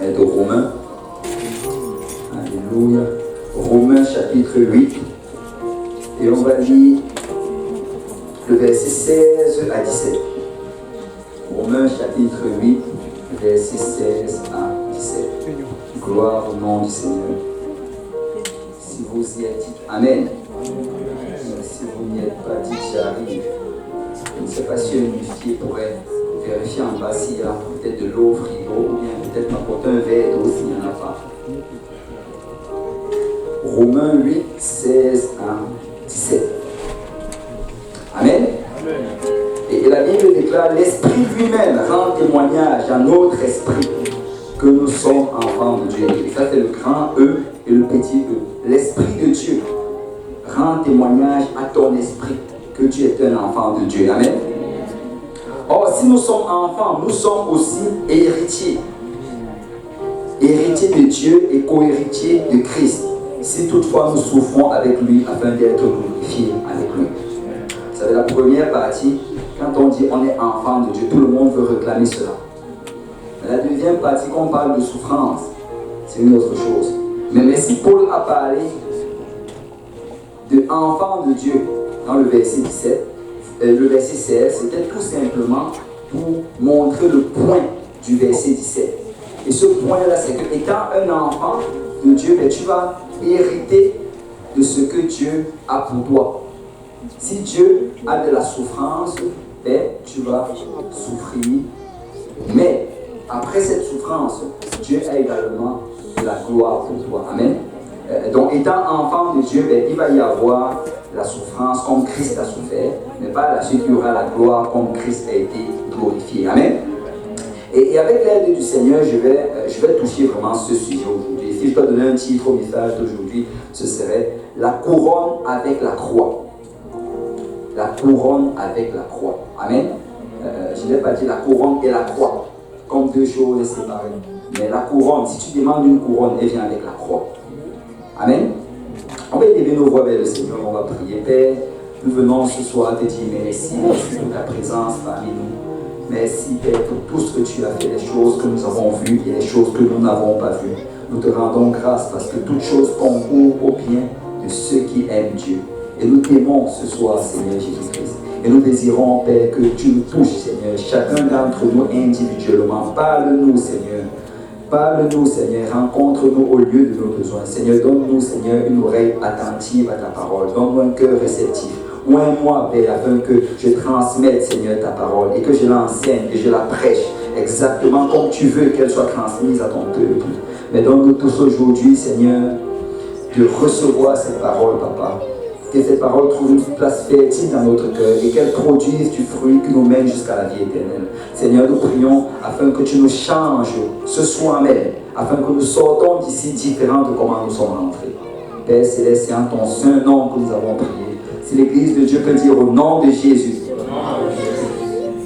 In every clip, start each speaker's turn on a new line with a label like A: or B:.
A: de Romains. Alléluia. Romains chapitre 8. Et on va lire le verset 16 à 17. Romains chapitre 8, verset 16 à 17. Gloire au nom du Seigneur. Si vous y êtes, dites Amen. Si vous n'y êtes pas, dites j'arrive. Je ne sais pas si un huissier pourrait vérifier en bas s'il y a peut-être de l'eau au frigo ou bien peut-être m'apporter un verre d'eau s'il n'y en a pas. Romains 8, 16 à 17. Amen. Et la Bible déclare, l'Esprit lui-même rend témoignage à notre esprit que nous sommes enfants de Dieu. Et ça c'est le grand E et le petit E. L'Esprit de Dieu rend témoignage à ton esprit que tu es un enfant de Dieu. Amen. Or, si nous sommes enfants, nous sommes aussi héritiers. Héritiers de Dieu et co-héritiers de Christ. Si toutefois nous souffrons avec lui afin d'être glorifiés avec lui. Vous savez, la première partie, quand on dit on est enfant de Dieu, tout le monde veut réclamer cela. Mais la deuxième partie, quand on parle de souffrance, c'est une autre chose. Mais si Paul a parlé de enfant de Dieu dans le verset 17, le verset 16, c'était tout simplement pour montrer le point du verset 17. Et ce point-là, c'est que étant un enfant de Dieu, tu vas hériter de ce que Dieu a pour toi. Si Dieu a de la souffrance, tu vas souffrir. Mais après cette souffrance, Dieu a également de la gloire pour toi. Amen. Donc, étant enfant de Dieu, il va y avoir la souffrance comme Christ a souffert, mais par la suite, il y aura la gloire comme Christ a été glorifié. Amen. Et avec l'aide du Seigneur, je vais toucher vraiment ce sujet aujourd'hui. Si je dois donner un titre au message d'aujourd'hui, ce serait « La couronne avec la croix ». La couronne avec la croix. Amen. Je n'ai pas dit la couronne et la croix, comme deux choses séparées. Mais la couronne, si tu demandes une couronne, elle vient avec la croix. Amen. On va élever nos voix vers le Seigneur, on va prier. Père, nous venons ce soir te dire merci pour ta présence parmi nous. Merci Père pour tout ce que tu as fait, les choses que nous avons vues et les choses que nous n'avons pas vues. Nous te rendons grâce parce que toutes choses concourent au bien de ceux qui aiment Dieu. Et nous t'aimons ce soir, Seigneur Jésus-Christ. Et nous désirons, Père, que tu nous touches, Seigneur, chacun d'entre nous individuellement. Parle-nous, Seigneur. Parle-nous, Seigneur. Rencontre-nous au lieu de nos besoins. Seigneur, donne-nous, Seigneur, une oreille attentive à ta parole. Donne-nous un cœur réceptif. Oins-moi, Père, afin que je transmette, Seigneur, ta parole et que je l'enseigne et je la prêche exactement comme tu veux qu'elle soit transmise à ton peuple. Mais donne-nous tous aujourd'hui, Seigneur, de recevoir cette parole, Papa. Que cette parole trouve une place fertile dans notre cœur et qu'elle produise du fruit qui nous mène jusqu'à la vie éternelle. Seigneur, nous prions afin que tu nous changes ce soir même, afin que nous sortons d'ici différents de comment nous sommes rentrés. Père Céleste, c'est en ton saint nom que nous avons prié. Si l'Église de Dieu peut dire au nom de Jésus.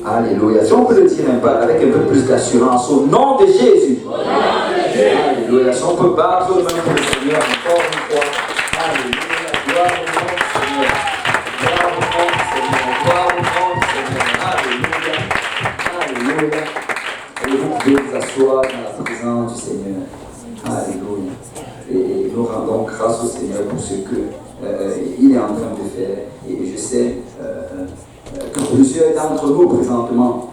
A: Alléluia. Si on peut le dire avec un peu plus d'assurance, au nom de Jésus. Alléluia. Si on peut battre le main pour le Seigneur encore une fois. Alléluia. Gloire au nom du Seigneur. Gloire au nom du Seigneur. Gloire au nom du Seigneur. Alléluia. Alléluia. Et vous pouvez vous asseoir dans la présence du Seigneur. Alléluia. Et nous rendons grâce au Seigneur pour ce qu'il est en train de faire. Et je sais que plusieurs d'entre nous présentement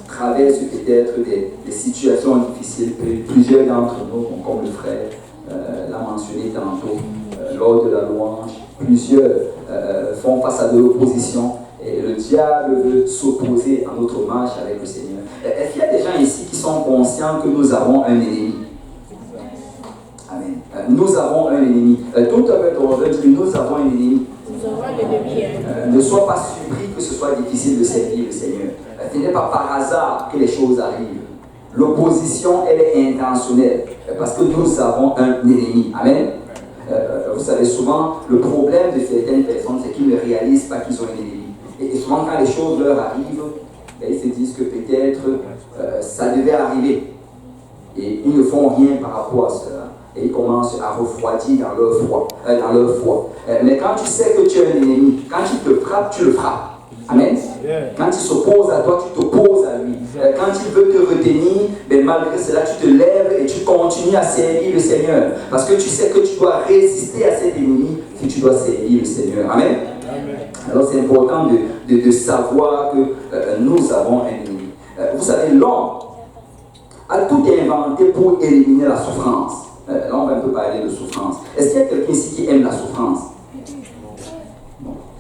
A: traversent peut-être des situations difficiles. Plusieurs d'entre nous, comme le frère l'a mentionné tantôt, lors de la louange, plusieurs font face à de l'opposition et le diable veut s'opposer à notre marche avec le Seigneur. Est-ce qu'il y a des gens ici qui sont conscients que nous avons un ennemi? Amen. Nous avons un ennemi. Tout à l'heure, on va dire nous avons un ennemi. Ne sois pas surpris que ce soit difficile de servir le Seigneur. Ce n'est pas par hasard que les choses arrivent. L'opposition, elle est intentionnelle parce que nous avons un ennemi. Amen. Vous savez, souvent, le problème de certaines personnes, c'est qu'ils ne réalisent pas qu'ils ont un ennemi. Et souvent, quand les choses leur arrivent, ils se disent que peut-être ça devait arriver. Et ils ne font rien par rapport à cela. Et ils commencent à refroidir dans leur foi. Mais quand tu sais que tu es un ennemi, quand il te frappe, tu le frappes. Amen. Quand il s'oppose à toi, tu t'opposes à lui. Quand il veut te retenir, malgré cela, tu te lèves et tu continues à servir le Seigneur. Parce que tu sais que tu dois résister à cet ennemi si tu dois servir le Seigneur. Amen. Alors c'est important de savoir que nous avons un ennemi. Vous savez, l'homme a tout inventé pour éliminer la souffrance. Là, on va un peu parler de souffrance. Est-ce qu'il y a quelqu'un ici qui aime la souffrance?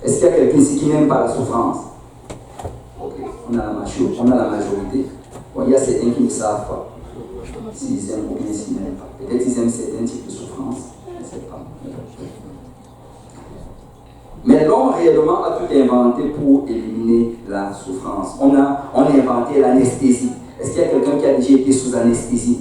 A: Est-ce qu'il y a quelqu'un ici qui n'aime pas la souffrance? Ok, on a la majorité. Bon, il y a certains qui ne savent pas s'ils aiment ou bien s'ils n'aiment pas. Peut-être qu'ils aiment certains types de souffrance. Je ne sais pas. Mais l'homme réellement a tout inventé pour éliminer la souffrance. On a inventé l'anesthésie. Est-ce qu'il y a quelqu'un qui a déjà été sous anesthésie?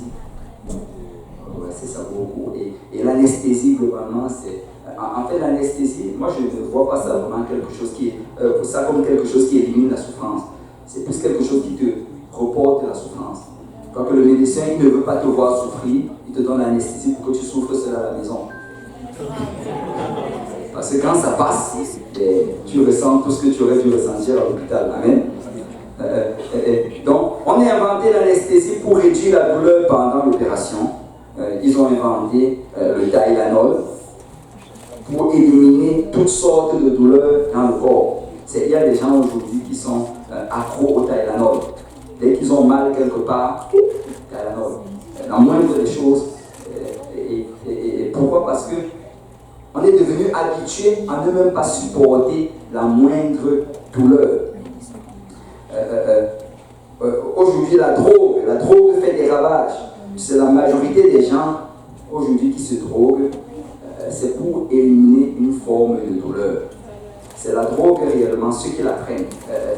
A: Ouais, c'est ça beaucoup. Et l'anesthésie, globalement, c'est... En fait, l'anesthésie, moi je ne vois pas ça vraiment quelque chose qui est, pour ça comme quelque chose qui élimine la souffrance. C'est plus quelque chose qui te reporte la souffrance. Quand le médecin il ne veut pas te voir souffrir, il te donne l'anesthésie pour que tu souffres seul à la maison. Parce que quand ça passe, tu ressens tout ce que tu aurais dû ressentir à l'hôpital. Amen. Donc, on a inventé l'anesthésie pour réduire la douleur pendant l'opération. Ils ont inventé le Tylenol pour éliminer toutes sortes de douleurs dans le corps. Il y a des gens aujourd'hui qui sont accros au Tylenol. Dès qu'ils ont mal quelque part, Tylenol. La moindre des choses. Et pourquoi? Parce que on est devenu habitué à ne même pas supporter la moindre douleur. Aujourd'hui, la drogue fait des ravages. C'est la majorité des gens aujourd'hui qui se droguent. C'est pour éliminer une forme de douleur. C'est la drogue réellement, ceux qui la prennent,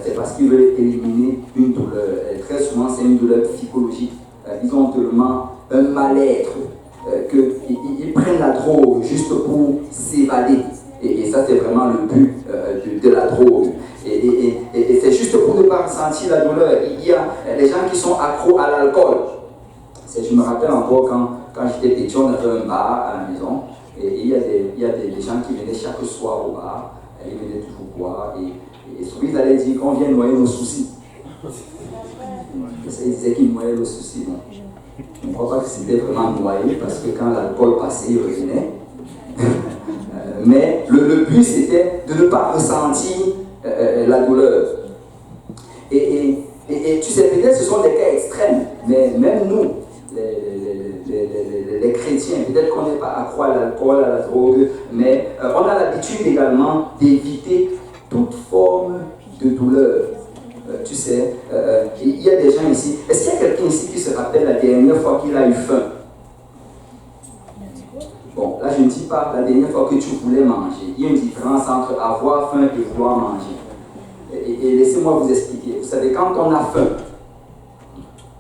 A: c'est parce qu'ils veulent éliminer une douleur. Très souvent, c'est une douleur psychologique. Ils ont tellement un mal-être qu'ils prennent la drogue juste pour s'évader. Et ça, c'est vraiment le but de la drogue. Et c'est juste pour ne pas ressentir la douleur. Il y a les gens qui sont accros à l'alcool. Je me rappelle encore quand j'étais petit, on avait un bar à la maison. Et il y a des gens qui venaient chaque soir au bar, ils venaient toujours boire, et souvent ils allaient dire qu'on vient noyer nos soucis. Ils disaient qu'ils noyaient nos soucis. Bon. Je ne crois pas que c'était vraiment noyé, parce que quand l'alcool passait, ils revenaient. Mais le but c'était de ne pas ressentir la douleur. Et tu sais, peut-être ce sont des cas extrêmes, mais même nous, les chrétiens, peut-être qu'on n'est pas accro à l'alcool, à la drogue, mais on a l'habitude également d'éviter toute forme de douleur. Tu sais, il y a des gens ici. Est-ce qu'il y a quelqu'un ici qui se rappelle la dernière fois qu'il a eu faim? Bon, là je ne dis pas la dernière fois que tu voulais manger. Il y a une différence entre avoir faim et vouloir manger. Et laissez-moi vous expliquer. Vous savez, quand on a faim,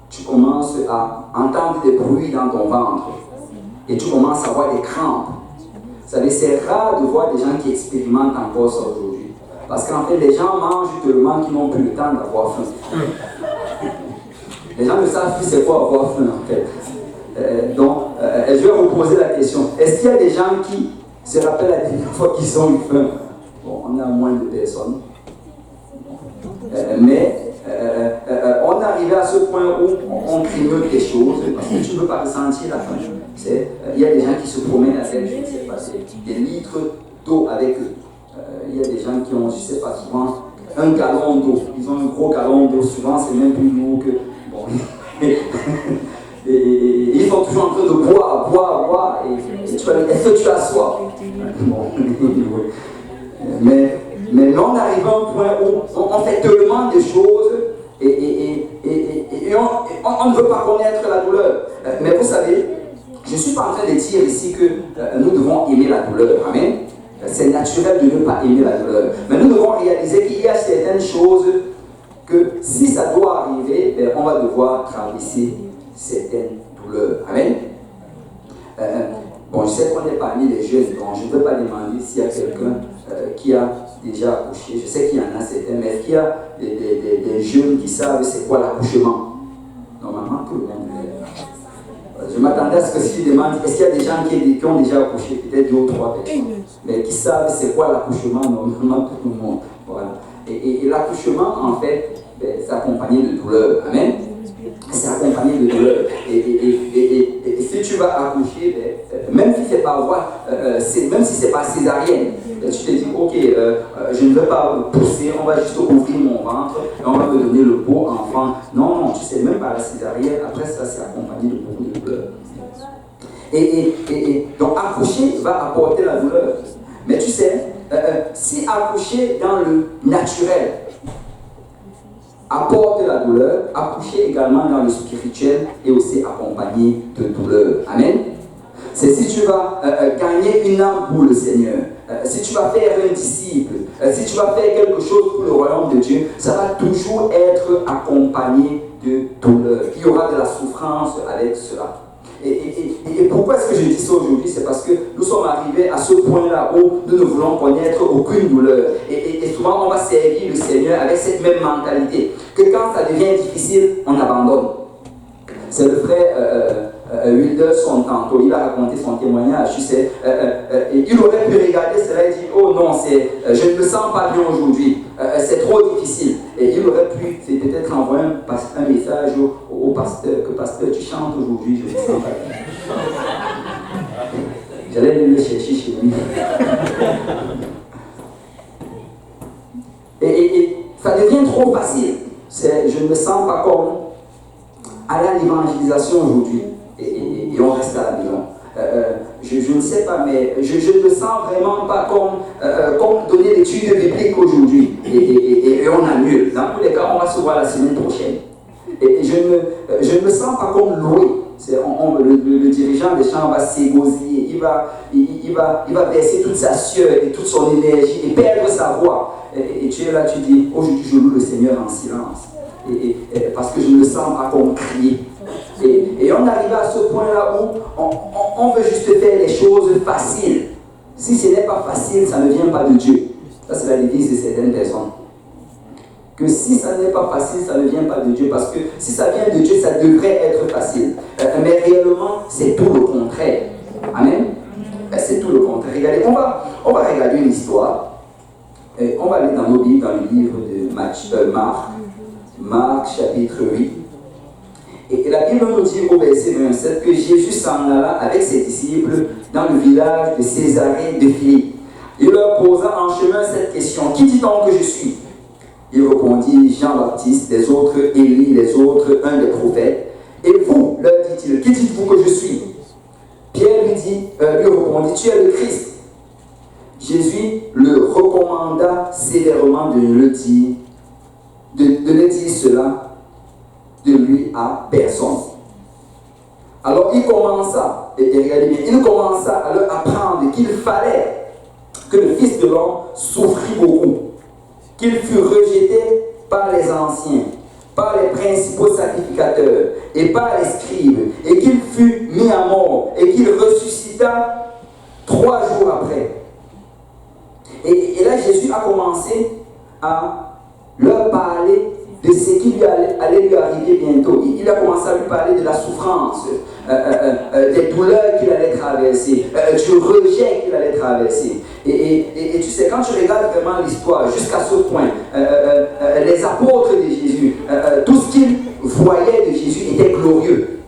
A: tu commences à entendre des bruits dans ton ventre et tu commences à avoir des crampes. Vous savez, c'est rare de voir des gens qui expérimentent encore ça aujourd'hui. Parce qu'en fait, les gens mangent tellement qu'ils n'ont plus le temps d'avoir faim. Les gens ne savent plus c'est quoi avoir faim en fait. Donc, je vais vous poser la question. Est-ce qu'il y a des gens qui se rappellent la dernière fois qu'ils ont eu faim? Bon, on a moins de personnes. Mais on est arrivé à ce point où on grignote des choses parce que tu ne veux pas ressentir la faim. Il y a des gens qui se promènent avec, je ne sais pas, des litres d'eau avec eux. Il y a des gens qui ont, je ne sais pas, souvent un gallon d'eau. Ils ont un gros gallon d'eau, souvent c'est même plus lourd que... Bon. Et ils sont toujours en train de boire. Et tu vas dire, est-ce que tu as soif? Bon. Mais on arrive à un point où on fait tellement de choses et on ne veut pas connaître la douleur. Mais vous savez, je ne suis pas en train de dire ici que nous devons aimer la douleur. Amen. C'est naturel de ne pas aimer la douleur. Mais nous devons réaliser qu'il y a certaines choses que si ça doit arriver, on va devoir traverser certaines douleurs. Amen. Bon, je sais qu'on est parmi les jeunes, donc je ne peux pas demander s'il y a quelqu'un qui a déjà accouché. Je sais qu'il y en a certains, mais est-ce qu'il y a des jeunes qui savent c'est quoi l'accouchement? Normalement, tout le monde l'est. Je m'attendais à ce que s'ils demandent, est-ce qu'il y a des gens qui ont déjà accouché, peut-être 2 ou 3 personnes, mais qui savent c'est quoi l'accouchement? Normalement, tout le monde. Voilà. Et l'accouchement, en fait, c'est accompagné de douleur. Amen. C'est accompagné de douleur. Et si tu vas accoucher, même si c'est pas voie, même si c'est pas césarienne, tu te dis, ok, je ne veux pas pousser, on va juste ouvrir mon ventre, et on va me donner le beau enfant. Non, non, tu sais, même pas la césarienne, après ça, c'est accompagné de beaucoup de douleur. Donc accoucher va apporter la douleur. Mais tu sais, si accoucher dans le naturel apporte la douleur, accoucher également dans le spirituel est aussi accompagné de douleur. Amen. C'est si tu vas gagner une âme pour le Seigneur, si tu vas faire un disciple, si tu vas faire quelque chose pour le royaume de Dieu, ça va toujours être accompagné de douleur. Il y aura de la souffrance avec cela. Et pourquoi est-ce que je dis ça aujourd'hui? C'est parce que nous sommes arrivés à ce point-là où nous ne voulons connaître aucune douleur. Et souvent, on va servir le Seigneur avec cette même mentalité, que quand ça devient difficile, on abandonne. C'est le frère Wilderson tantôt, il a raconté son témoignage, tu sais. Il aurait pu regarder cela et dire, oh non, je ne me sens pas bien aujourd'hui, c'est trop difficile. Et il aurait pu peut-être envoyer un message au pasteur, que pasteur, tu chantes aujourd'hui, je ne me sens pas bien. J'allais le chercher chez lui. Et ça devient trop facile. Je ne me sens pas comme aller à l'évangélisation aujourd'hui. Et on reste à la maison. Je ne sais pas, mais je ne me sens vraiment pas comme donner l'étude biblique aujourd'hui. Et on annule. Dans tous les cas, on va se voir la semaine prochaine. Et je ne me sens pas comme loué. Le dirigeant des chants va s'égosiller, il va verser toute sa sueur et toute son énergie et perdre sa voix. Et tu es là, tu dis, aujourd'hui je loue le Seigneur en silence. Parce que je ne me sens pas comme crier. Et on arrive à ce point-là où on veut juste faire les choses faciles. Si ce n'est pas facile, ça ne vient pas de Dieu. Ça, c'est la devise de certaines personnes. Que si ça n'est pas facile, ça ne vient pas de Dieu. Parce que si ça vient de Dieu, ça devrait être facile. Mais réellement, c'est tout le contraire. Amen. C'est tout le contraire. Regardez, on va regarder une histoire. On va aller dans nos Bibles, dans le livre de Marc chapitre 8. Et la Bible nous dit au verset 27 que Jésus s'en alla avec ses disciples dans le village de Césarée de Philippe. Il leur posa en chemin cette question: qui dit-on que je suis? Il répondit: Jean-Baptiste, les autres Élie, les autres un des prophètes. Et vous, leur dit-il, qui dites-vous que je suis? Pierre lui répondit: tu es le Christ. Jésus le recommanda sévèrement de ne dire cela de lui à personne. Alors il commença, regardez bien, il commença à leur apprendre qu'il fallait que le Fils de l'homme souffrit beaucoup, qu'il fût rejeté par les anciens, par les principaux sacrificateurs et par les scribes, et qu'il fût mis à mort, et qu'il ressuscita 3 jours après. Et là, Jésus a commencé à leur parler de ce qui allait lui arriver bientôt. Il a commencé à lui parler de la souffrance, des douleurs qu'il allait traverser, du rejet qu'il allait traverser. Et tu sais, quand tu regardes vraiment l'histoire jusqu'à ce point, les apôtres de Jésus, tout ce qu'ils voyaient de Jésus était glorieux.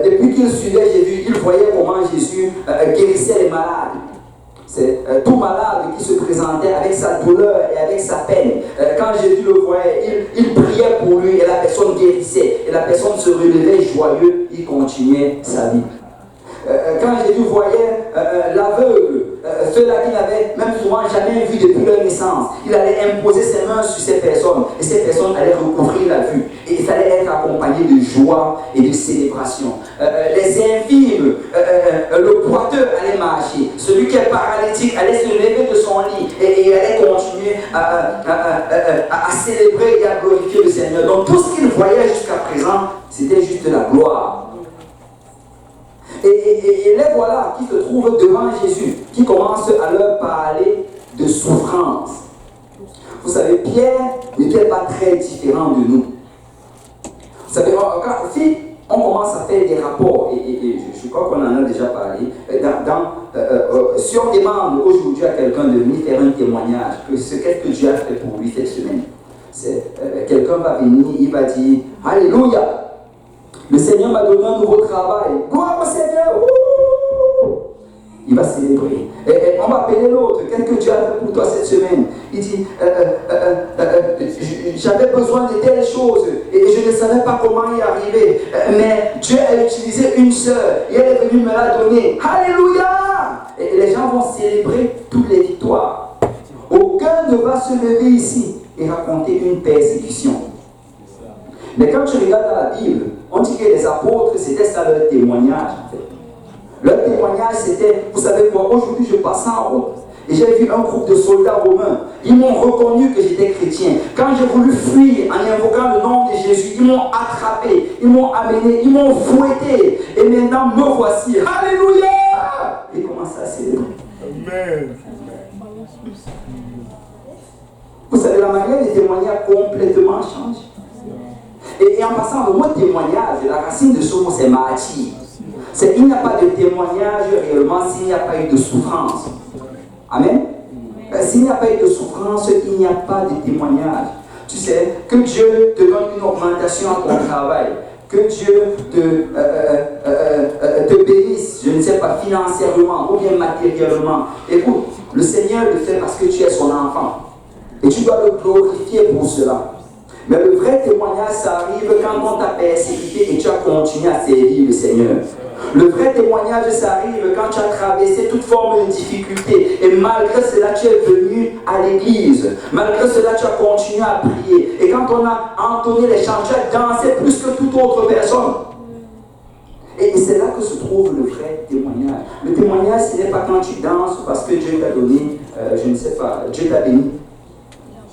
A: Depuis qu'ils suivaient Jésus, ils voyaient comment Jésus guérissait les malades. C'est tout malade qui se présentait avec sa douleur et avec sa peine. Quand Jésus le voyait, il priait pour lui et la personne guérissait. Et la personne se relevait joyeux, il continuait sa vie. Quand Jésus voyait l'aveugle, ceux-là qui n'avaient même souvent jamais vu depuis leur naissance, il allait imposer ses mains sur ces personnes et ces personnes allaient recouvrir la vue. Et ça allait être accompagné de joie et de célébration. Les infirmes, le boiteux allait marcher, celui qui est paralytique allait se lever de son lit et allait continuer à célébrer et à glorifier le Seigneur. Donc tout ce qu'il voyait jusqu'à présent, c'était juste de la gloire. Et les voilà qui se trouvent devant Jésus, qui commencent à leur parler de souffrance. Vous savez, Pierre n'était pas très différent de nous. Vous savez, on commence à faire des rapports, et je crois qu'on en a déjà parlé. Si on demande aujourd'hui à quelqu'un de venir faire un témoignage, qu'est-ce que Dieu a fait pour lui cette semaine, quelqu'un va venir, il va dire Alléluia, le Seigneur m'a donné un nouveau travail, gloire au Seigneur, il va célébrer. Et on va appeler l'autre, qu'est-ce que Dieu a fait pour toi cette semaine? Il dit, j'avais besoin de telles choses et je ne savais pas comment y arriver. Mais Dieu a utilisé une sœur et elle est venue me la donner. Alléluia! Et les gens vont célébrer toutes les victoires. Aucun ne va se lever ici et raconter une persécution. Mais quand tu regardes dans la Bible, on dit que les apôtres, c'était ça leur témoignage en fait. Leur témoignage, c'était, vous savez quoi, aujourd'hui je passais en route et j'ai vu un groupe de soldats romains. Ils m'ont reconnu que j'étais chrétien. Quand j'ai voulu fuir en invoquant le nom de Jésus, ils m'ont attrapé, ils m'ont amené, ils m'ont fouetté. Et maintenant, me voici. Alléluia! Et commencent à célébrer. Amen. Vous savez, la manière de témoigner a complètement changé. Et en passant, le mot témoignage, la racine de ce mot, c'est martyr. Il n'y a pas de témoignage réellement s'il n'y a pas eu de souffrance. Amen. S'il n'y a pas eu de souffrance, il n'y a pas de témoignage. Tu sais, que Dieu te donne une augmentation à ton travail, que Dieu te bénisse, je ne sais pas, financièrement ou bien matériellement. Écoute, le Seigneur le fait parce que tu es son enfant. Et tu dois le glorifier pour cela. Mais le vrai témoignage, ça arrive quand on t'a persécuté et tu as continué à servir le Seigneur. Le vrai témoignage, ça arrive quand tu as traversé toute forme de difficulté et malgré cela, tu es venu à l'église. Malgré cela, tu as continué à prier. Et quand on a entonné les chants, tu as dansé plus que toute autre personne. Et c'est là que se trouve le vrai témoignage. Le témoignage, ce n'est pas quand tu danses parce que Dieu t'a donné, je ne sais pas, Dieu t'a béni.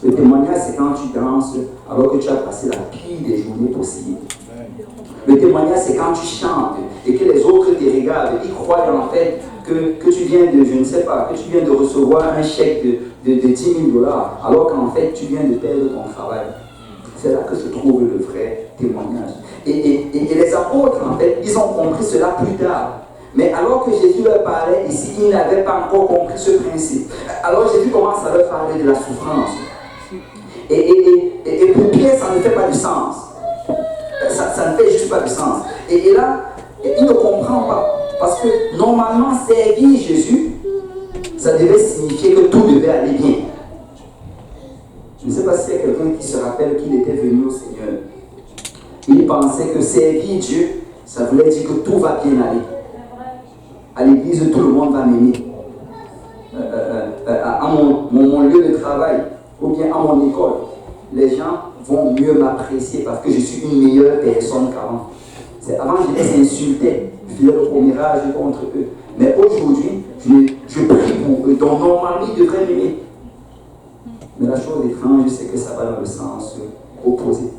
A: Le témoignage, c'est quand tu danses alors que tu as passé la pire des journées possibles. Le témoignage, c'est quand tu chantes et que les autres te regardent. Ils croient en fait que tu viens de, je ne sais pas, que tu viens de recevoir un chèque de 10 000 $, alors qu'en fait, tu viens de perdre ton travail. C'est là que se trouve le vrai témoignage. Et les apôtres, en fait, ils ont compris cela plus tard. Mais alors que Jésus leur parlait ici, ils n'avaient pas encore compris ce principe. Alors Jésus commence à leur parler de la souffrance. Et pour Pierre, ça ne fait pas du sens. Ça ne fait juste pas de sens. Et là, il ne comprend pas. Parce que normalement, servir Jésus, ça devait signifier que tout devait aller bien. Je ne sais pas s'il y a quelqu'un qui se rappelle qu'il était venu au Seigneur. Il pensait que servir Dieu, ça voulait dire que tout va bien aller. À l'église, tout le monde va m'aimer. À mon lieu de travail, ou bien à mon école, les gens vont mieux m'apprécier parce que je suis une meilleure personne qu'avant. Avant, je les insultais, je faisais le commérage contre eux. Mais aujourd'hui, je prie pour eux. Donc, normalement, ils devraient m'aimer. Mais la chose étrange, c'est que ça va dans le sens opposé.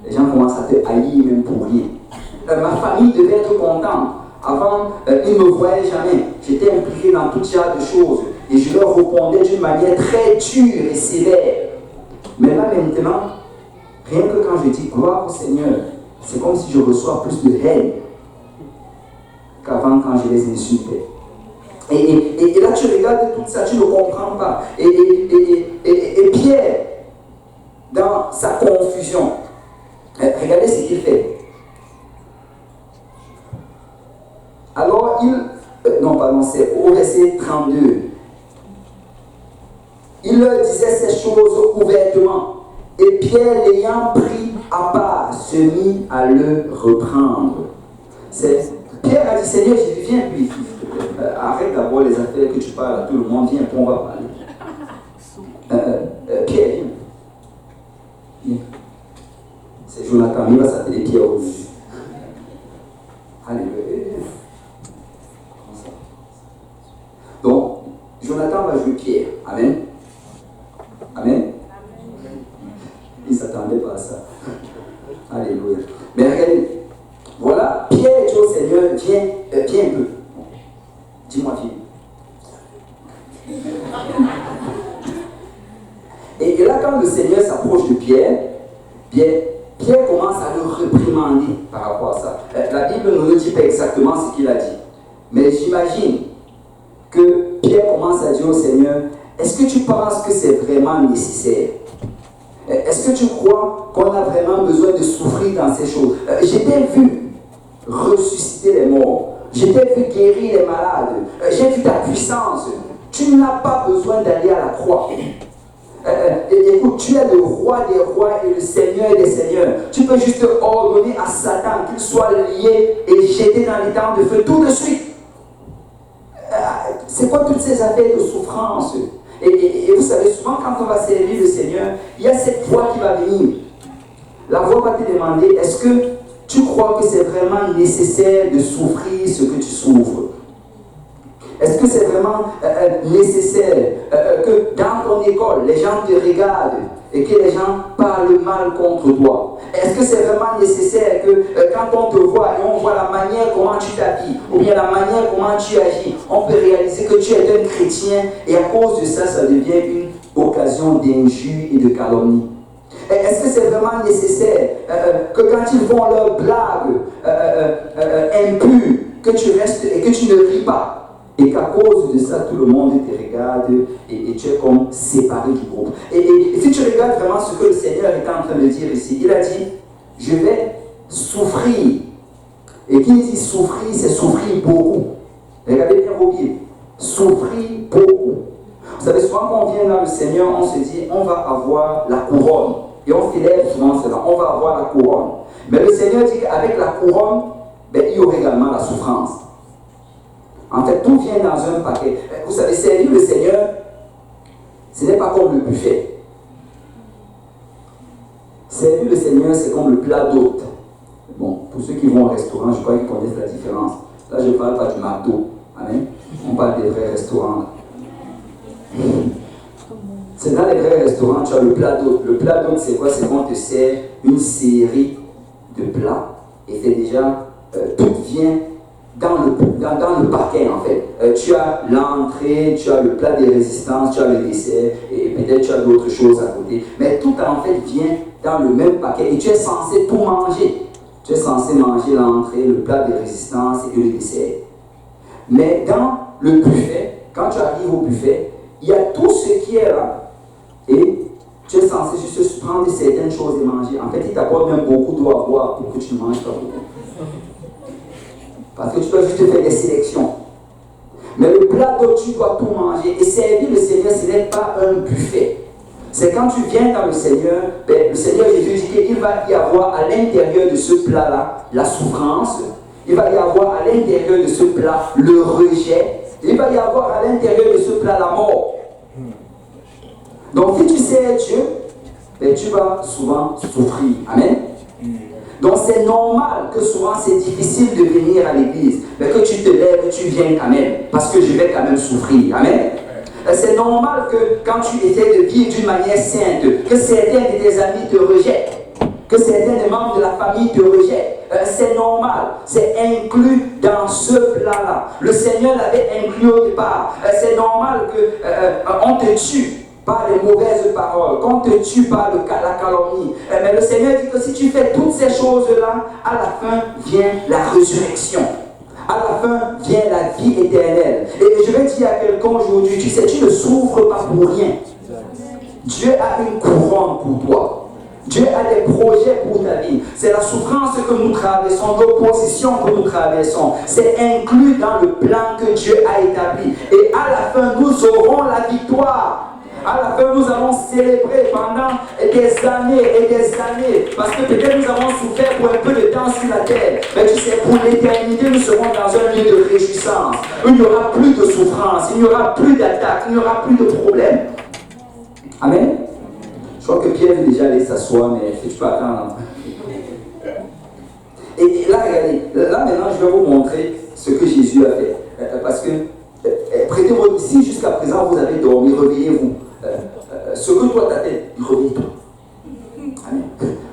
A: Les gens commencent à te haïr même pour rien. Ma famille devait être contente. Avant, ils ne me voyaient jamais. J'étais impliqué dans tout genre de choses. Et je leur répondais d'une manière très dure et sévère. Mais là, maintenant, rien que quand je dis gloire au Seigneur, c'est comme si je reçois plus de haine qu'avant quand je les insultais. Et là, tu regardes tout ça, tu ne comprends pas. Et Pierre, dans sa confusion, regardez ce qu'il fait. Alors, c'est au verset 32. Il leur disait ces choses ouvertement. Et Pierre, l'ayant pris à part, se mit à le reprendre. Pierre a dit, Seigneur, j'ai dit, viens, puis arrête d'abord les affaires que tu parles à tout le monde, viens, on va parler. Pierre, viens. C'est Jonathan, il va s'appeler Pierre aujourd'hui. Alléluia. Donc, Jonathan va jouer Pierre. Amen. Amen. Il ne s'attendait pas à ça. Alléluia. Mais regardez, voilà, Pierre dit au Seigneur, viens un peu. Dis-moi, viens. Et là, quand le Seigneur s'approche de Pierre, Pierre commence à le réprimander par rapport à ça. La Bible ne nous dit pas exactement ce qu'il a dit. Mais j'imagine que Pierre commence à dire au Seigneur, est-ce que tu penses que c'est vraiment nécessaire? Est-ce que tu crois qu'on a vraiment besoin de souffrir dans ces choses? J'ai bien vu ressusciter les morts. J'ai bien vu guérir les malades. J'ai vu ta puissance. Tu n'as pas besoin d'aller à la croix. Écoute, tu es le roi des rois et le seigneur des seigneurs. Tu peux juste ordonner à Satan qu'il soit lié et jeté dans les temps de feu tout de suite. C'est quoi toutes ces affaires de souffrance? Et vous savez, souvent quand on va servir le Seigneur, il y a cette voix qui va venir. La voix va te demander, est-ce que tu crois que c'est vraiment nécessaire de souffrir ce que tu souffres? Est-ce que c'est vraiment nécessaire que dans ton école, les gens te regardent et que les gens parlent mal contre toi? Est-ce que c'est vraiment nécessaire que quand on te voit et on voit la manière comment tu t'habilles ou bien la manière comment tu agis, on peut réaliser que tu es un chrétien et à cause de ça, ça devient une occasion d'injure et de calomnie? Est-ce que c'est vraiment nécessaire que quand ils font leurs blagues impures, que tu restes et que tu ne ris pas? Et qu'à cause de ça, tout le monde te regarde et tu es comme séparé du groupe. Et si tu regardes vraiment ce que le Seigneur est en train de dire ici, il a dit, je vais souffrir. Et qui dit souffrir, c'est souffrir beaucoup. Regardez bien vos Bibles. Souffrir beaucoup. Vous savez, souvent quand on vient dans le Seigneur, on se dit, on va avoir la couronne. Et on s'élève souvent cela, on va avoir la couronne. Mais le Seigneur dit qu'avec la couronne, ben, il y aura également la souffrance. En fait, tout vient dans un paquet. Vous savez, servir le Seigneur, ce n'est pas comme le buffet. Servir le Seigneur, c'est comme le plat d'hôte. Bon, pour ceux qui vont au restaurant, je crois qu'ils connaissent la différence. Là, je ne parle pas du McDo. Amen. On parle des vrais restaurants. C'est dans les vrais restaurants, tu as le plat d'hôte. Le plat d'hôte, c'est quoi? C'est qu'on te sert une série de plats. Et c'est déjà, tout vient dans le paquet en fait. Tu as l'entrée, tu as le plat des résistances, tu as le dessert et peut-être tu as d'autres choses à côté. Mais tout en fait vient dans le même paquet et tu es censé tout manger. Tu es censé manger l'entrée, le plat des résistances et le dessert. Mais dans le buffet, quand tu arrives au buffet, il y a tout ce qui est là et tu es censé juste prendre certaines choses et manger. En fait, il t'apporte même beaucoup d'eau à boire pour que tu ne manges pas beaucoup. Parce que tu dois juste faire des sélections. Mais le plat d'eau, tu dois tout manger. Et servir le Seigneur, ce n'est pas un buffet. C'est quand tu viens dans le Seigneur, ben, le Seigneur Jésus dit qu'il va y avoir à l'intérieur de ce plat-là la souffrance. Il va y avoir à l'intérieur de ce plat le rejet. Il va y avoir à l'intérieur de ce plat la mort. Donc si tu sers Dieu, ben, tu vas souvent souffrir. Amen. Donc c'est normal que souvent c'est difficile de venir à l'église, mais que tu te lèves, tu viens quand même, parce que je vais quand même souffrir. Amen. C'est normal que quand tu essaies de vivre d'une manière sainte, que certains de tes amis te rejettent, que certains des membres de la famille te rejettent. C'est normal, c'est inclus dans ce plat-là. Le Seigneur l'avait inclus au départ. C'est normal qu'on te tue par les mauvaises paroles, qu'on te tue par la calomnie. Mais le Seigneur dit que si tu fais toutes ces choses-là, à la fin vient la résurrection. À la fin vient la vie éternelle. Et je vais dire à quelqu'un aujourd'hui, tu sais, tu ne souffres pas pour rien. Dieu a une couronne pour toi. Dieu a des projets pour ta vie. C'est la souffrance que nous traversons, l'opposition que nous traversons. C'est inclus dans le plan que Dieu a établi. Et à la fin, nous aurons la victoire. À la fin, nous allons célébrer pendant des années et des années. Parce que peut-être nous avons souffert pour un peu de temps sur la terre. Mais tu sais, pour l'éternité, nous serons dans un lieu de réjouissance. Il n'y aura plus de souffrance, il n'y aura plus d'attaque, il n'y aura plus de problème. Amen. Je crois que Pierre veut déjà aller s'asseoir, mais tu peux attendre. Et là, regardez, là maintenant, je vais vous montrer ce que Jésus a fait. Parce que, prêtez-vous ici, jusqu'à présent, vous avez dormi, réveillez-vous. Ce que toi, ta tête, réveille-toi. Amen.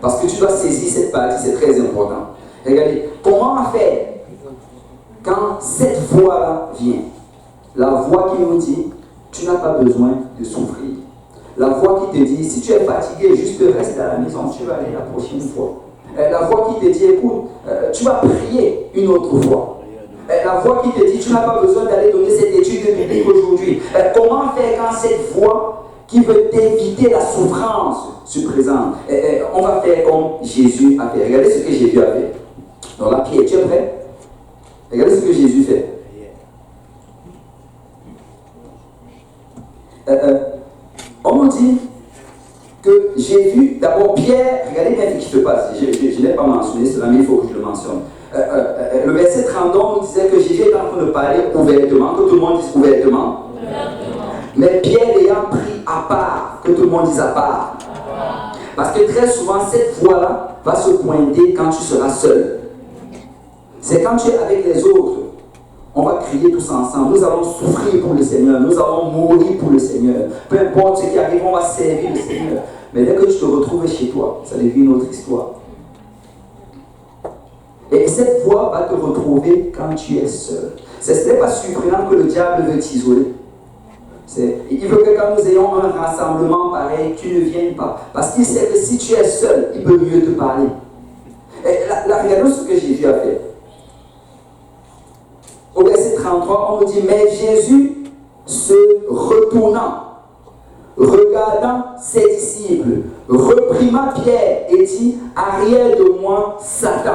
A: Parce que tu dois saisir cette partie, c'est très important. Regardez, comment faire quand cette voix-là vient? La voix qui nous dit, tu n'as pas besoin de souffrir. La voix qui te dit, si tu es fatigué, juste reste à la maison, tu vas aller la prochaine fois. La voix qui te dit, écoute, tu vas prier une autre fois. La voix qui te dit, tu n'as pas besoin d'aller donner cette étude biblique aujourd'hui. Comment faire quand cette voix qui veut t'éviter la souffrance se présente? On va faire comme Jésus a fait. Regardez ce que Jésus a fait. Donc là, Pierre, tu es prêt? Regardez ce que Jésus fait. On nous dit que Jésus, d'abord Pierre, regardez bien ce qui se passe. Je n'ai pas mentionné cela, mais il faut que je le mentionne. Le verset 32 nous disait que Jésus est en train de parler ouvertement, que tout le monde dise ouvertement. Mais Pierre ayant pris à part, que tout le monde dise à part. Parce que très souvent, cette voix-là va se pointer quand tu seras seul. C'est quand tu es avec les autres. On va crier tous ensemble. Nous allons souffrir pour le Seigneur. Nous allons mourir pour le Seigneur. Peu importe ce qui arrive, on va servir le Seigneur. Mais dès que tu te retrouves chez toi, ça devient une autre histoire. Et cette voix va te retrouver quand tu es seul. Ce n'est pas surprenant que le diable veut t'isoler. Il veut que quand nous ayons un rassemblement pareil, tu ne viennes pas. Parce qu'il sait que si tu es seul, il peut mieux te parler. Et là, regardons ce que Jésus a fait. Au verset 33, on nous dit, mais Jésus se retournant, regardant ses disciples, reprima Pierre et dit, arrière de moi, Satan,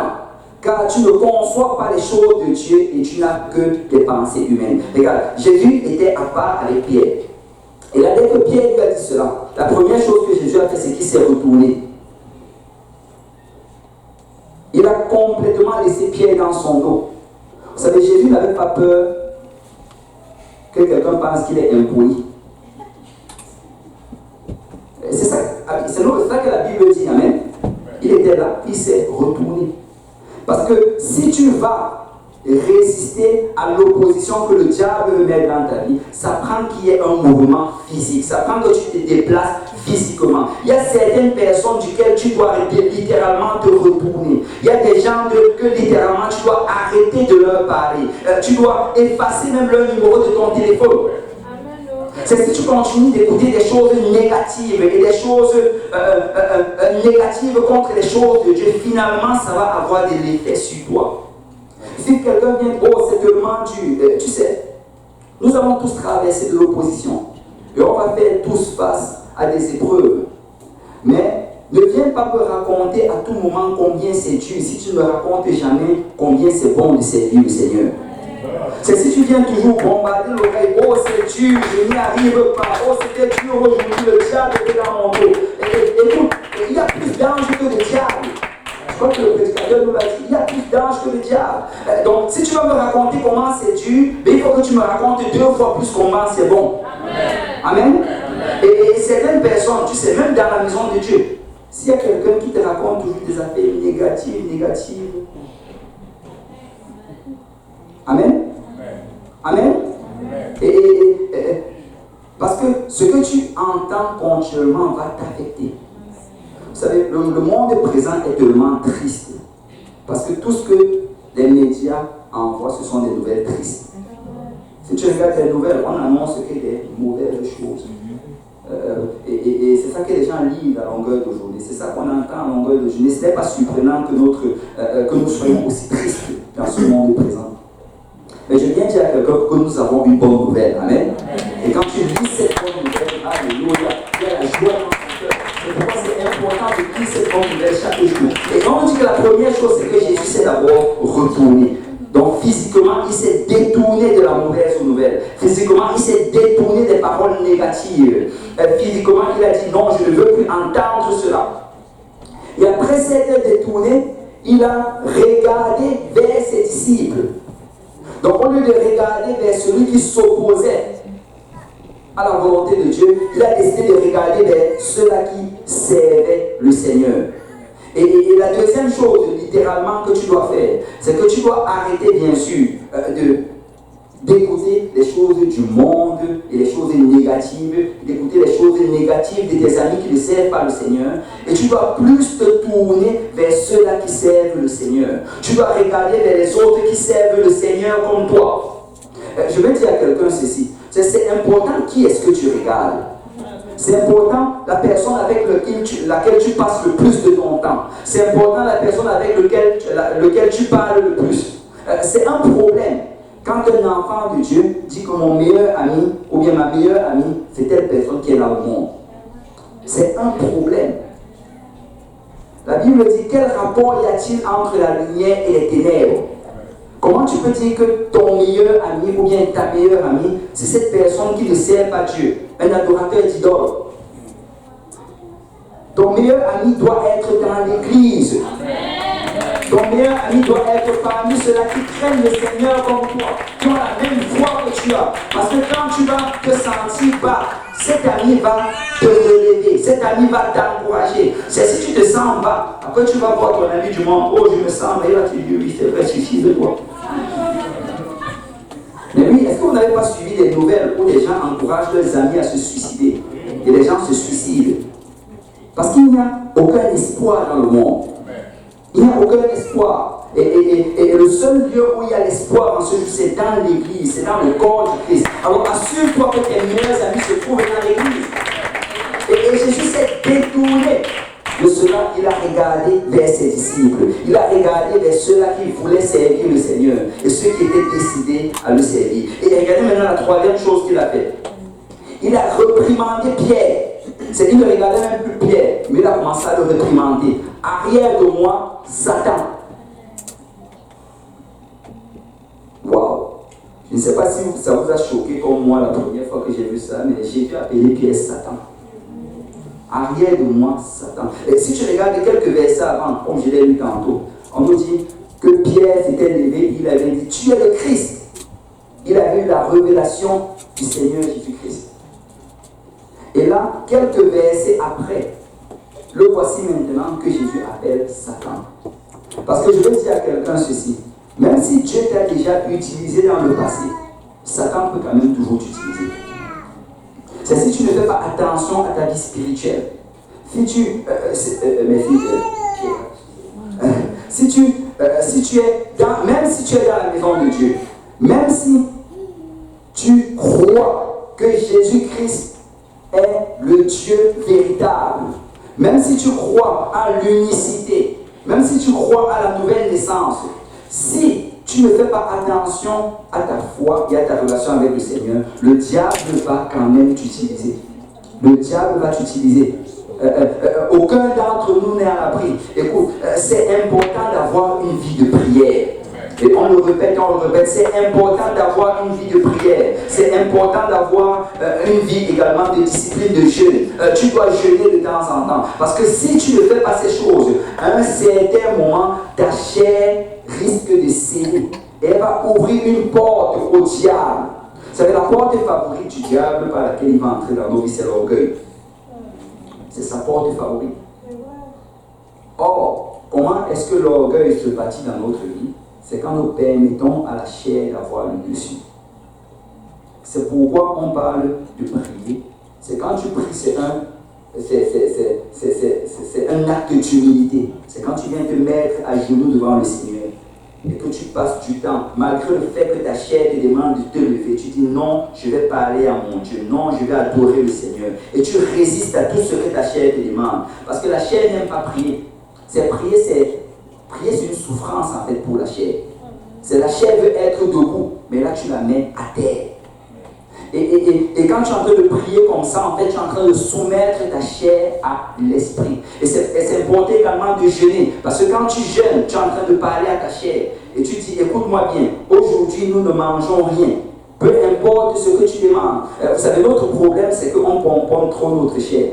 A: car tu ne conçois pas les choses de Dieu et tu n'as que des pensées humaines. Regarde, Jésus était à part avec Pierre. Et là, dès que Pierre lui a dit cela, la première chose que Jésus a fait, c'est qu'il s'est retourné. Il a complètement laissé Pierre dans son dos. Vous savez, Jésus n'avait pas peur que quelqu'un pense qu'il est impoli. C'est ça que la Bible dit, amen. Il était là, il s'est retourné. Parce que si tu vas résister à l'opposition que le diable veut mettre dans ta vie, ça prend qu'il y ait un mouvement physique, ça prend que tu te déplaces physiquement. Il y a certaines personnes duquel tu dois littéralement te retourner. Il y a des gens que littéralement tu dois arrêter de leur parler. Tu dois effacer même leur numéro de ton téléphone. C'est si tu continues d'écouter des choses négatives et des choses négatives contre les choses de Dieu, finalement ça va avoir de l'effet sur toi. Si quelqu'un vient, oh c'est tellement dur, tu sais, nous allons tous traverser de l'opposition et on va faire tous face à des épreuves. Mais ne viens pas me raconter à tout moment combien c'est dur si tu ne me racontes jamais combien c'est bon de servir le Seigneur. C'est si tu viens toujours bombarder l'oreille, oh c'est dur, je n'y arrive pas, oh c'était dur aujourd'hui, le diable était dans mon dos. Écoute, il y a plus d'anges que de diable. Je crois que le prédicateur nous l'a dit, il y a plus d'anges que de diable. Donc si tu vas me raconter comment c'est dur, il faut que tu me racontes 2 fois plus comment c'est bon. Amen. Amen. Et certaines personnes, tu sais, même dans la maison de Dieu, s'il y a quelqu'un qui te raconte toujours des affaires négatives, Amen. Amen. Et parce que ce que tu entends continuellement va t'affecter. Vous savez, le monde présent est tellement triste. Parce que tout ce que les médias envoient, ce sont des nouvelles tristes. Si tu regardes les nouvelles, on annonce que des mauvaises choses. Et c'est ça que les gens lisent à longueur d'aujourd'hui. C'est ça qu'on entend à longueur de journée. Ce n'est pas surprenant que nous soyons aussi tristes dans ce monde présent. Mais je viens dire à quelqu'un que nous avons une bonne nouvelle. Amen. Et quand tu lis cette bonne nouvelle, alléluia, il y a la joie dans ton cœur. C'est pourquoi c'est important de lire cette bonne nouvelle chaque jour. Et on dit que la première chose, c'est que Jésus s'est d'abord retourné. Donc physiquement, il s'est détourné de la mauvaise nouvelle. Physiquement, il s'est détourné des paroles négatives. Physiquement, il a dit non, je ne veux plus entendre cela. Et après s'être détourné, il a regardé vers ses disciples. Donc au lieu de regarder vers celui qui s'opposait à la volonté de Dieu, il a décidé de regarder vers ceux-là qui servaient le Seigneur. Et la deuxième chose, littéralement, que tu dois faire, c'est que tu dois arrêter, bien sûr, d'écouter les choses du monde et les choses négatives, d'écouter les choses négatives de tes amis qui ne servent pas le Seigneur. Et tu dois plus te tourner vers ceux-là qui servent le Seigneur. Tu dois regarder vers les autres qui servent le Seigneur comme toi. Je vais dire à quelqu'un ceci. C'est important qui est-ce que tu regardes. C'est important la personne avec laquelle tu passes le plus de ton temps. C'est important la personne avec lequel tu parles le plus. C'est un problème quand un enfant de Dieu dit que mon meilleur ami ou bien ma meilleure amie, c'est telle personne qui est dans le monde. C'est un problème. La Bible dit, quel rapport y a-t-il entre la lumière et les ténèbres? Comment tu peux dire que ton meilleur ami ou bien ta meilleure amie, c'est cette personne qui ne sert pas Dieu, un adorateur d'idole? Ton meilleur ami doit être dans l'église. Ton meilleur ami doit être parmi ceux-là qui craignent le Seigneur comme toi, qui ont la même foi que tu as. Parce que quand tu vas te sentir bas, cet ami va te relever, cet ami va t'encourager. C'est si tu te sens bas, après tu vas voir ton ami du monde, oh je me sens, mais là tu dis oui, c'est vrai, suffit de toi. Mais oui, est-ce que vous n'avez pas suivi des nouvelles où les gens encouragent leurs amis à se suicider et les gens se suicident? Parce qu'il n'y a aucun espoir dans le monde. Il n'y a aucun espoir. Et le seul lieu où il y a l'espoir en ce jour, c'est dans l'église, c'est dans le corps du Christ. Alors assure-toi que tes meilleurs amis se trouvent dans l'église. Et Jésus s'est détourné de cela. Il a regardé vers ses disciples. Il a regardé vers ceux-là qui voulaient servir le Seigneur et ceux qui étaient décidés à le servir. Et regardez maintenant la troisième chose qu'il a fait. Il a réprimandé Pierre. Il ne regardait même plus Pierre, mais il a commencé à le réprimander. Arrière de moi, Satan. Waouh! Je ne sais pas si ça vous a choqué comme moi la première fois que j'ai vu ça, mais j'ai dû appeler Pierre Satan. Arrière de moi, Satan. Et si tu regardes quelques versets avant, comme je l'ai lu tantôt, on nous dit que Pierre s'était levé, il avait dit, tu es le Christ. Il avait eu la révélation du Seigneur Jésus-Christ. Et là, quelques versets après, le voici maintenant que Jésus appelle Satan. Parce que je veux dire à quelqu'un ceci, même si Dieu t'a déjà utilisé dans le passé, Satan peut quand même toujours t'utiliser. C'est si tu ne fais pas attention à ta vie spirituelle. Si tu es dans, même si tu es dans la maison de Dieu, même si tu crois que Jésus-Christ est le Dieu véritable, même si tu crois à l'unicité, même si tu crois à la nouvelle naissance, si tu ne fais pas attention à ta foi et à ta relation avec le Seigneur, le diable va quand même t'utiliser. Le diable va t'utiliser. Aucun d'entre nous n'est à l'abri. Écoute, c'est important d'avoir une vie de prière. Et on le répète, c'est important d'avoir une vie de prière. C'est important d'avoir une vie également de discipline de jeûne. Tu dois jeûner de temps en temps. Parce que si tu ne fais pas ces choses, à un certain moment, ta chair risque de céder. Et elle va ouvrir une porte au diable. C'est la porte favorite du diable par laquelle il va entrer dans nos vies, c'est l'orgueil. C'est sa porte favorite. Or, comment est-ce que l'orgueil se bâtit dans notre vie? C'est quand nous permettons à la chair d'avoir le dessus. C'est pourquoi on parle de prier. C'est quand tu pries, c'est un acte d'humilité. C'est quand tu viens te mettre à genoux devant le Seigneur et que tu passes du temps, malgré le fait que ta chair te demande de te lever. Tu dis non, je vais parler à mon Dieu. Non, je vais adorer le Seigneur. Et tu résistes à tout ce que ta chair te demande. Parce que la chair n'aime pas prier. Prier, c'est une souffrance en fait pour la chair. La chair veut être debout, mais là tu la mets à terre. Et quand tu es en train de prier comme ça, en fait, tu es en train de soumettre ta chair à l'esprit. Et c'est important également de jeûner. Parce que quand tu jeûnes, tu es en train de parler à ta chair. Et tu dis, écoute-moi bien, aujourd'hui nous ne mangeons rien. Peu importe ce que tu demandes. Vous savez, notre problème, c'est qu'on pomponne trop notre chair.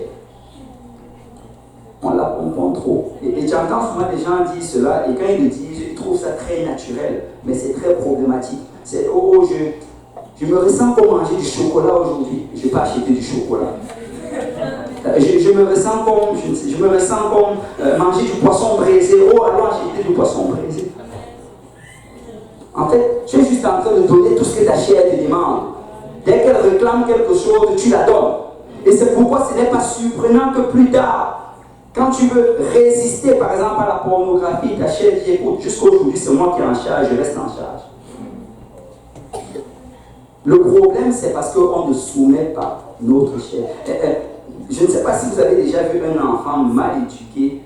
A: On la pomponne trop. Et j'entends souvent des gens dire cela, et quand ils le disent, ils trouvent ça très naturel. Mais c'est très problématique. C'est, je me ressens pour manger du chocolat aujourd'hui. Je n'ai pas acheté du chocolat. Je me ressens comme manger du poisson braisé. Oh, allons acheter du poisson braisé. En fait, tu es juste en train de donner tout ce que ta chair te demande. Dès qu'elle réclame quelque chose, tu la donnes. Et c'est pourquoi ce n'est pas surprenant que plus tard, quand tu veux résister par exemple à la pornographie, ta chair dit écoute, jusqu'aujourd'hui c'est moi qui est en charge, je reste en charge. Le problème c'est parce qu'on ne soumet pas notre chair. Je ne sais pas si vous avez déjà vu un enfant mal éduqué.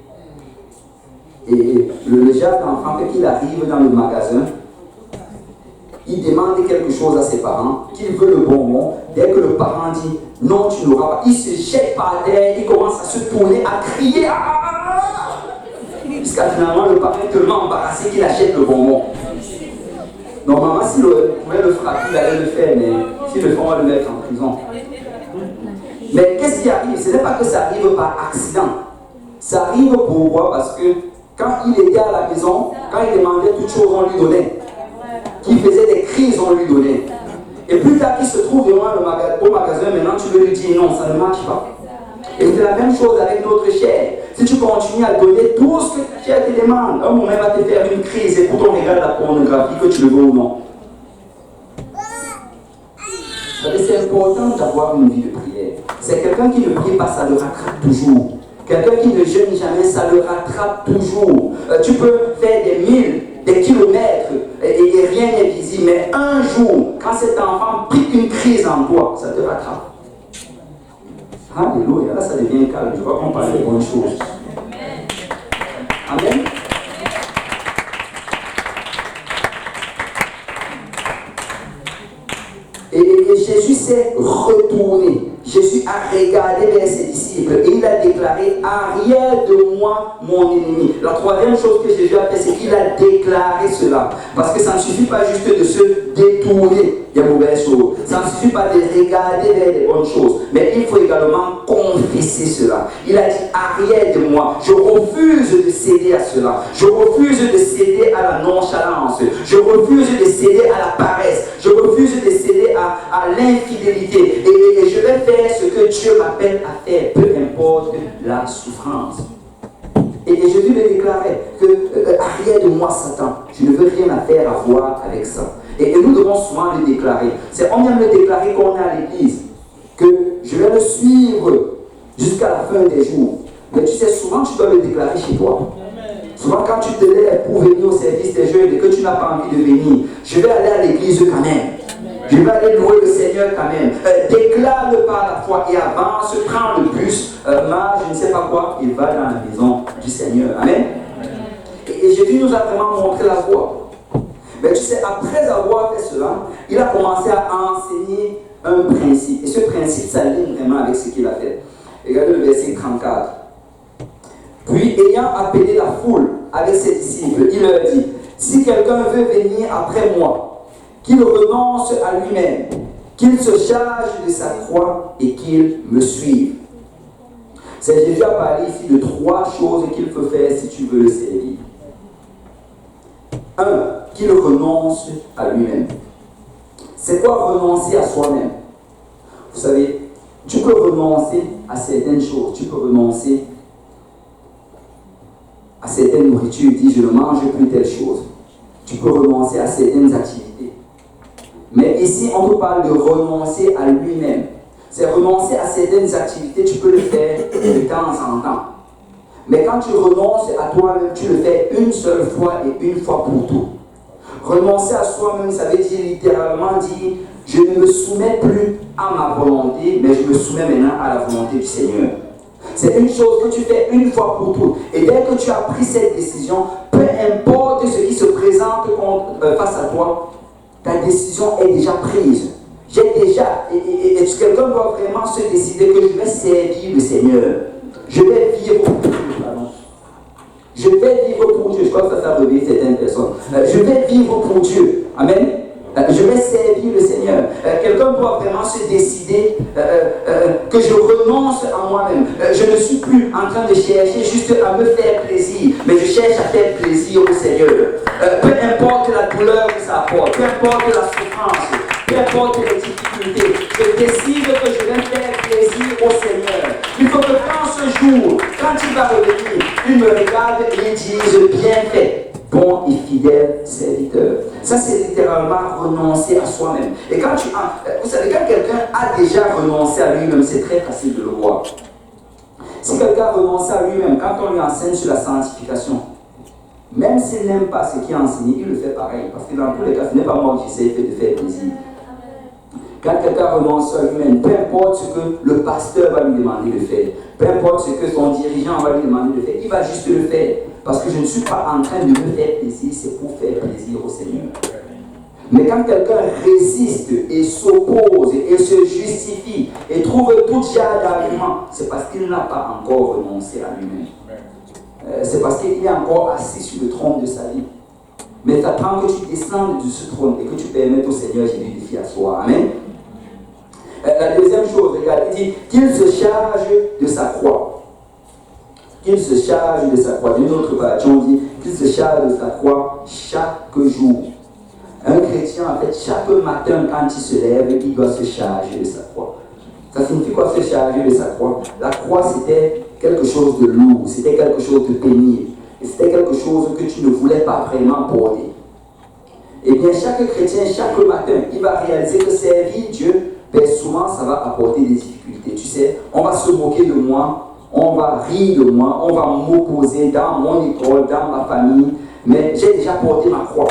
A: Et le genre d'enfant, quand il arrive dans le magasin, il demande quelque chose à ses parents, qu'il veut le bonbon. Dès que le parent dit non, tu n'auras pas, il se jette par terre, il commence à se tourner, à crier. Jusqu'à finalement le parent est tellement embarrassé qu'il achète le bonbon. Normalement, s'il pouvait le frapper, il allait le faire, mais s'il le fait, on va le mettre en prison. Mais qu'est-ce qui arrive? Ce n'est pas que ça arrive par accident. Ça arrive pourquoi? Parce que quand il était à la maison, quand il demandait toutes choses, on lui donnait. Qu'il faisait des crises, on lui donnait. Et plus tard qu'il se trouve devant au magasin, maintenant tu veux lui dire non, ça ne marche pas. Et c'est la même chose avec notre chair. Si tu continues à donner tout ce que ta chair te demande, un moment va te faire une crise et pourtant on regarde la pornographie, que tu le veux ou non. C'est important d'avoir une vie de prière. C'est quelqu'un qui ne prie pas, ça le rattrape toujours. Quelqu'un qui ne jeûne jamais, ça le rattrape toujours. Tu peux faire des kilomètres et rien n'est visible, mais un jour, quand cet enfant prie une crise en toi, ça te rattrape. Alléluia, là ça devient calme, je vois qu'on parle des bonnes choses. Amen. Et Jésus s'est retourné. Jésus a regardé vers ses disciples et il a déclaré: arrière de moi mon ennemi. La troisième chose que Jésus a fait, c'est qu'il a déclaré cela. Parce que ça ne suffit pas juste de se détourner des mauvaises choses. Ça ne suffit pas de regarder vers les bonnes choses. Mais il faut également confesser cela. Il a dit: arrière de moi. Je refuse de céder à cela. Je refuse de céder à la nonchalance. Je refuse de céder à la paresse. Je refuse de céder à l'infidélité. Et je vais faire ce que Dieu m'appelle à faire, peu importe la souffrance. Et Jésus me déclarait que arrière de moi Satan, je ne veux rien à faire à voir avec ça. Et nous devons souvent le déclarer. On vient de le déclarer quand on est à l'église, que je vais le suivre jusqu'à la fin des jours. Mais tu sais, souvent tu dois le déclarer chez toi. Souvent quand tu te lèves pour venir au service des jeunes et que tu n'as pas envie de venir, je vais aller à l'église quand même. Je vais aller louer le Seigneur quand même. Déclare-le par la foi et avance, prends le bus, marche, je ne sais pas quoi, et va dans la maison du Seigneur. Amen. Et Jésus nous a vraiment montré la voie. Mais tu sais, après avoir fait cela, il a commencé à enseigner un principe. Et ce principe s'aligne vraiment avec ce qu'il a fait. Regardez le verset 34. Puis, ayant appelé la foule avec ses disciples, il leur dit: si quelqu'un veut venir après moi, qu'il renonce à lui-même, qu'il se charge de sa croix et qu'il me suive. C'est Jésus a parlé ici de trois choses qu'il faut faire si tu veux le servir. 1. Qu'il renonce à lui-même. C'est quoi renoncer à soi-même? Vous savez, tu peux renoncer à certaines choses. Tu peux renoncer à certaines nourritures. Dis, je ne mange plus telle chose. Tu peux renoncer à certaines activités. Mais ici, on nous parle de renoncer à lui-même. C'est renoncer à certaines activités, tu peux le faire de temps en temps. Mais quand tu renonces à toi-même, tu le fais une seule fois et une fois pour tout. Renoncer à soi-même, ça veut dire littéralement dire: je ne me soumets plus à ma volonté, mais je me soumets maintenant à la volonté du Seigneur. C'est une chose que tu fais une fois pour toutes. Et dès que tu as pris cette décision, peu importe ce qui se présente face à toi, ta décision est déjà prise. Et quelqu'un doit vraiment se décider que je vais servir le Seigneur. Je vais vivre pour Dieu. Je vais vivre pour Dieu. Je crois que ça réveille certaines personnes. Je vais vivre pour Dieu. Amen. Je vais servir le Seigneur. Quelqu'un doit vraiment se décider que je renonce à moi-même. Je ne suis plus en train de chercher juste à me faire plaisir, mais je cherche à faire plaisir au Seigneur. Peu importe la douleur que ça apporte, peu importe la souffrance, peu importe les difficultés, je décide que je vais faire plaisir au Seigneur. Il faut que quand ce jour, quand il va revenir, il me regarde et il dise: bien fait, bon et fidèle serviteur. Ça, c'est littéralement renoncer à soi-même. Et quand vous savez, quand quelqu'un a déjà renoncé à lui-même, c'est très facile de le voir. Si quelqu'un renonce à lui-même, quand on lui enseigne sur la sanctification, même s'il n'aime pas ce qui est enseigné, il le fait pareil. Parce que dans tous les cas, ce n'est pas moi qui j'essaie de faire plaisir. Quand quelqu'un renonce à lui-même, peu importe ce que le pasteur va lui demander de faire, peu importe ce que son dirigeant va lui demander de faire, il va juste le faire. Parce que je ne suis pas en train de me faire plaisir, c'est pour faire plaisir au Seigneur. Mais quand quelqu'un résiste et s'oppose et se justifie et trouve tout genre d'arguments, c'est parce qu'il n'a pas encore renoncé à lui-même. C'est parce qu'il est encore assis sur le trône de sa vie. Mais t'attends que tu descendes de ce trône et que tu permettes au Seigneur Jésus de faire soi. Amen. La deuxième chose, regarde, il dit qu'il se charge de sa croix. Qu'il se charge de sa croix. D'une autre partie, on dit qu'il se charge de sa croix chaque jour. Un chrétien, en fait, chaque matin, quand il se lève, il doit se charger de sa croix. Ça signifie quoi, se charger de sa croix? La croix, c'était quelque chose de lourd, c'était quelque chose de pénible. Et c'était quelque chose que tu ne voulais pas vraiment porter. Et bien, chaque chrétien, chaque matin, il va réaliser que servir Dieu, ben souvent, ça va apporter des difficultés. Tu sais, on va se moquer de moi, on va rire de moi, on va m'opposer dans mon école, dans ma famille, mais j'ai déjà porté ma croix.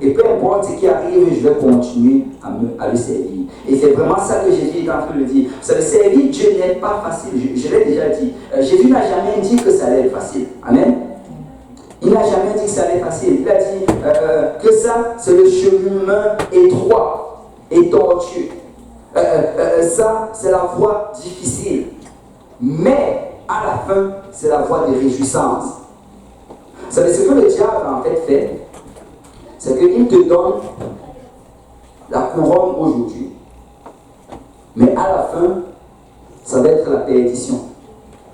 A: Et peu importe ce qui arrive, je vais continuer à le servir. Et c'est vraiment ça que Jésus est en train de dire. Vous savez, servir Dieu n'est pas facile. Je l'ai déjà dit. Jésus n'a jamais dit que ça allait être facile. Amen. Il n'a jamais dit que ça allait être facile. Il a dit que ça, c'est le chemin étroit et tortueux. Ça, c'est la voie difficile. Mais, à la fin, c'est la voie de réjouissance. Vous savez, ce que le diable, en fait, c'est qu'il te donne la couronne aujourd'hui. Mais à la fin, ça va être la perdition.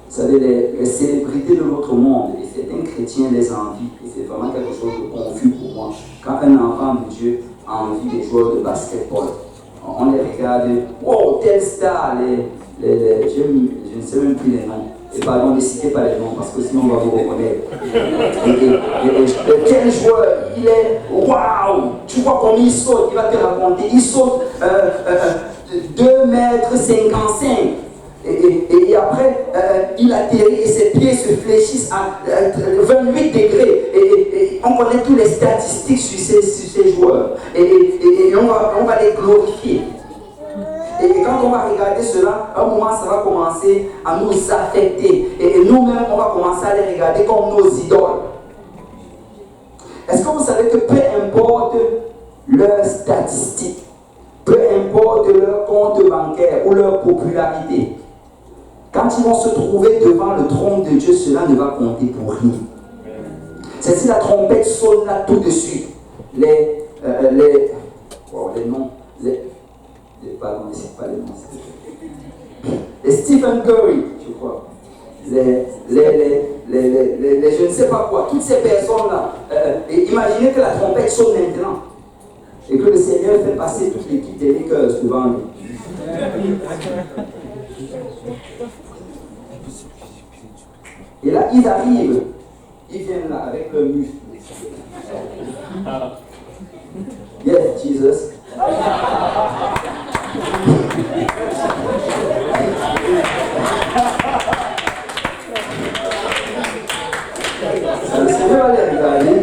A: Vous savez, les célébrités de notre monde, et certains chrétiens les envient, et c'est vraiment quelque chose de confus pour moi. Quand un enfant de Dieu envie des joueurs de basketball, on les regarde, wow, tel star, je ne sais même plus les noms. Et pardon, ne citez pas les noms parce que sinon on va vous reconnaître. Quel joueur, il est, waouh, tu vois comment il saute, il va te raconter, il saute 2,55 m. Et après, il atterrit et ses pieds se fléchissent à 28 degrés. Et on connaît toutes les statistiques sur ces joueurs. Et on va les glorifier. Et quand on va regarder cela, à un moment, ça va commencer à nous affecter. Et nous-mêmes, on va commencer à les regarder comme nos idoles. Est-ce que vous savez que peu importe leurs statistiques, peu importe leur compte bancaire ou leur popularité, quand ils vont se trouver devant le trône de Dieu, cela ne va compter pour rien. C'est si la trompette sonne là tout de suite. Les noms, pardon, je ne sais pas les noms. Les Stephen Curry, je crois. Je ne sais pas quoi. Toutes ces personnes-là. Imaginez que la trompette sonne maintenant. Et que le Seigneur fait passer toute l'équipe des Lakers devant lui. Et là, ils arrivent. Ils viennent là avec le muscle. Yes, Jesus. Le Seigneur va les regarder.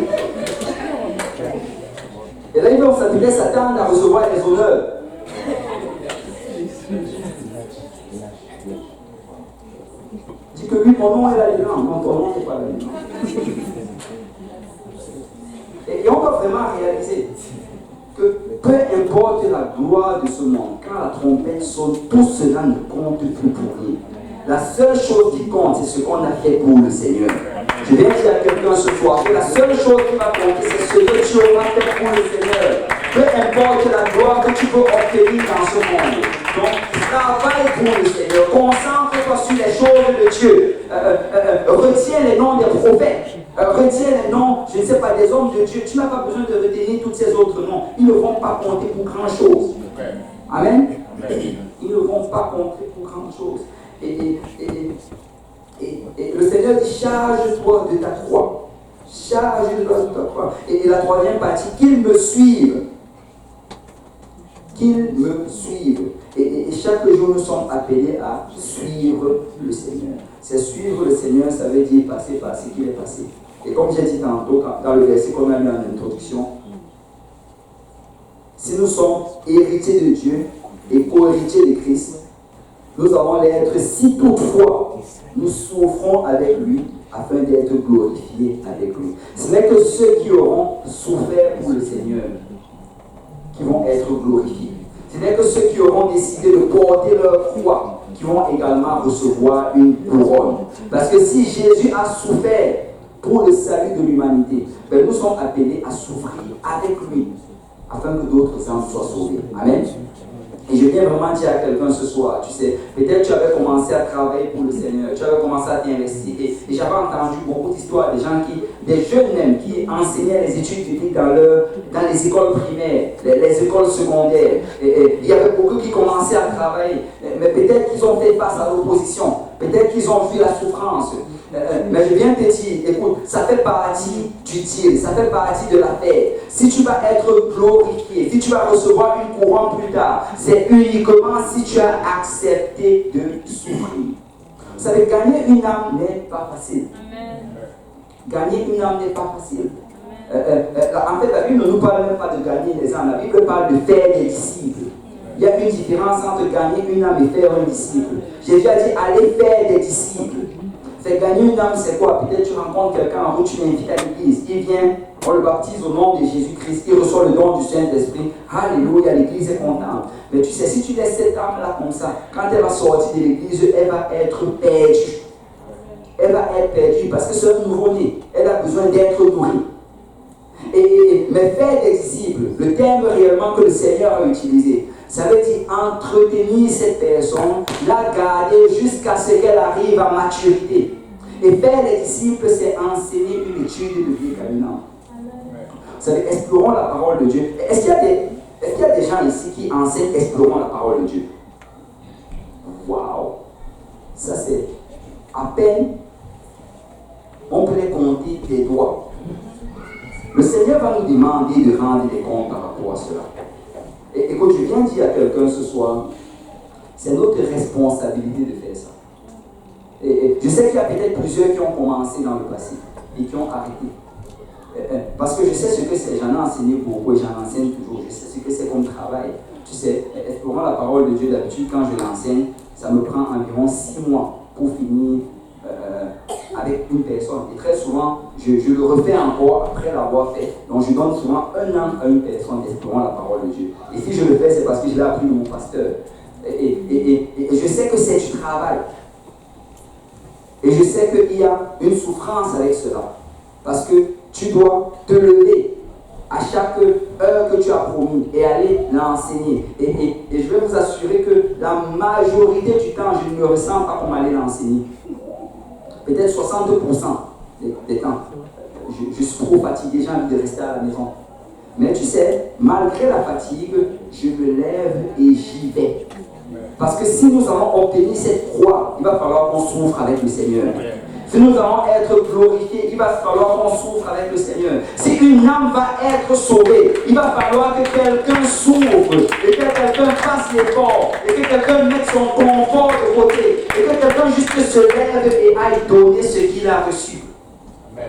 A: Et là, ils vont s'attendre à recevoir les honneurs. Dis que oui, mon nom est là dedans. Non, ton nom n'est pas là dedans. Et on va vraiment réaliser que peu importe la gloire de ce monde, quand la trompette sonne, tout cela ne compte plus pour rien. La seule chose qui compte, c'est ce qu'on a fait pour le Seigneur. Je viens dire à quelqu'un ce soir que la seule chose qui va compter, c'est ce que tu auras fait pour le Seigneur. Peu importe la gloire que tu peux obtenir dans ce monde. Donc, travaille pour le Seigneur. Concentre-toi sur les choses de Dieu. Retiens les noms des prophètes. Retiens les noms, je ne sais pas, des hommes de Dieu. Tu n'as pas besoin de retenir tous ces autres noms. Ils ne vont pas compter pour grand-chose. Amen. Ils ne vont pas compter pour grand-chose. Et le Seigneur dit, charge-toi de ta croix. Charge-toi de ta croix. Et la troisième partie, qu'ils me suivent. Qu'ils me suivent. Et chaque jour, nous sommes appelés à suivre le Seigneur. C'est suivre le Seigneur, ça veut dire passer par ce qu'il est passé. Et comme j'ai dit tantôt, dans le verset qu'on a mis en introduction, si nous sommes héritiers de Dieu, et co-héritiers de Christ, nous avons l'être si toutefois nous souffrons avec lui afin d'être glorifiés avec lui. Ce n'est que ceux qui auront souffert pour le Seigneur qui vont être glorifiés. Ce n'est que ceux qui auront décidé de porter leur croix qui vont également recevoir une couronne. Parce que si Jésus a souffert pour le salut de l'humanité, ben nous sommes appelés à souffrir avec lui afin que d'autres âmes soient sauvées. Amen. Et je viens vraiment dire à quelqu'un ce soir, tu sais, peut-être tu avais commencé à travailler pour le Seigneur, tu avais commencé à t'investir. Et j'avais entendu beaucoup d'histoires de gens des jeunes même, qui enseignaient les études bibliques dans les écoles primaires, les écoles secondaires. Et il y avait beaucoup qui commençaient à travailler, mais peut-être qu'ils ont fait face à l'opposition, peut-être qu'ils ont vu la souffrance. Mais je viens te dire, écoute, ça fait partie du deal, ça fait partie de la paix. Si tu vas être glorifié, si tu vas recevoir une couronne plus tard, c'est uniquement si tu as accepté de souffrir. Vous savez, gagner une âme n'est pas facile. Gagner une âme n'est pas facile. En fait, la Bible ne nous parle même pas de gagner les âmes, la Bible parle de faire des disciples. Il y a une différence entre gagner une âme et faire un disciple. Jésus a dit, allez faire des disciples. C'est gagner une âme, c'est quoi? Peut-être tu rencontres quelqu'un en route, tu l'invites à l'église, il vient, on le baptise au nom de Jésus-Christ, il reçoit le don du Saint-Esprit. Alléluia, l'église est contente. Mais tu sais, si tu laisses cette âme-là comme ça, quand elle va sortir de l'église, elle va être perdue. Elle va être perdue parce que c'est un nouveau-né. Elle a besoin d'être nourrie. Mais faire des disciples, le terme réellement que le Seigneur a utilisé, ça veut dire entretenir cette personne, la garder jusqu'à ce qu'elle arrive à maturité. Et faire les disciples, c'est enseigner une étude de vie caminante. Vous savez, explorons la parole de Dieu. Est-ce qu'il y a des gens ici qui enseignent explorons la parole de Dieu? Waouh! Ça, c'est à peine, on peut les compter des doigts. Le Seigneur va nous demander de rendre des comptes par rapport à cela. Et écoute, je viens dire à quelqu'un ce soir, c'est notre responsabilité de faire ça. Et je sais qu'il y a peut-être plusieurs qui ont commencé dans le passé et qui ont arrêté. Parce que je sais ce que c'est, j'en ai enseigné beaucoup et j'en enseigne toujours. Je sais ce que c'est comme travail. Tu sais, explorant la parole de Dieu, d'habitude, quand je l'enseigne, ça me prend environ 6 mois pour finir avec une personne. Et très souvent, je le refais encore après l'avoir fait. Donc je donne souvent 1 an à une personne explorant la parole de Dieu. Et si je le fais, c'est parce que je l'ai appris de mon pasteur. Et je sais que c'est du travail. Et je sais qu'il y a une souffrance avec cela. Parce que tu dois te lever à chaque heure que tu as promis et aller l'enseigner. Et je vais vous assurer que la majorité du temps, je ne me ressens pas comme aller l'enseigner. Peut-être 62% des temps. Je suis trop fatigué, j'ai envie de rester à la maison. Mais tu sais, malgré la fatigue, je me lève et j'y vais. Parce que si nous allons obtenir cette croix, il va falloir qu'on souffre avec le Seigneur. Si nous allons être glorifiés, il va falloir qu'on souffre avec le Seigneur. Si une âme va être sauvée, il va falloir que quelqu'un souffre, et que quelqu'un fasse l'effort, et que quelqu'un mette son confort de côté, et que quelqu'un juste se lève et aille donner ce qu'il a reçu. Amen.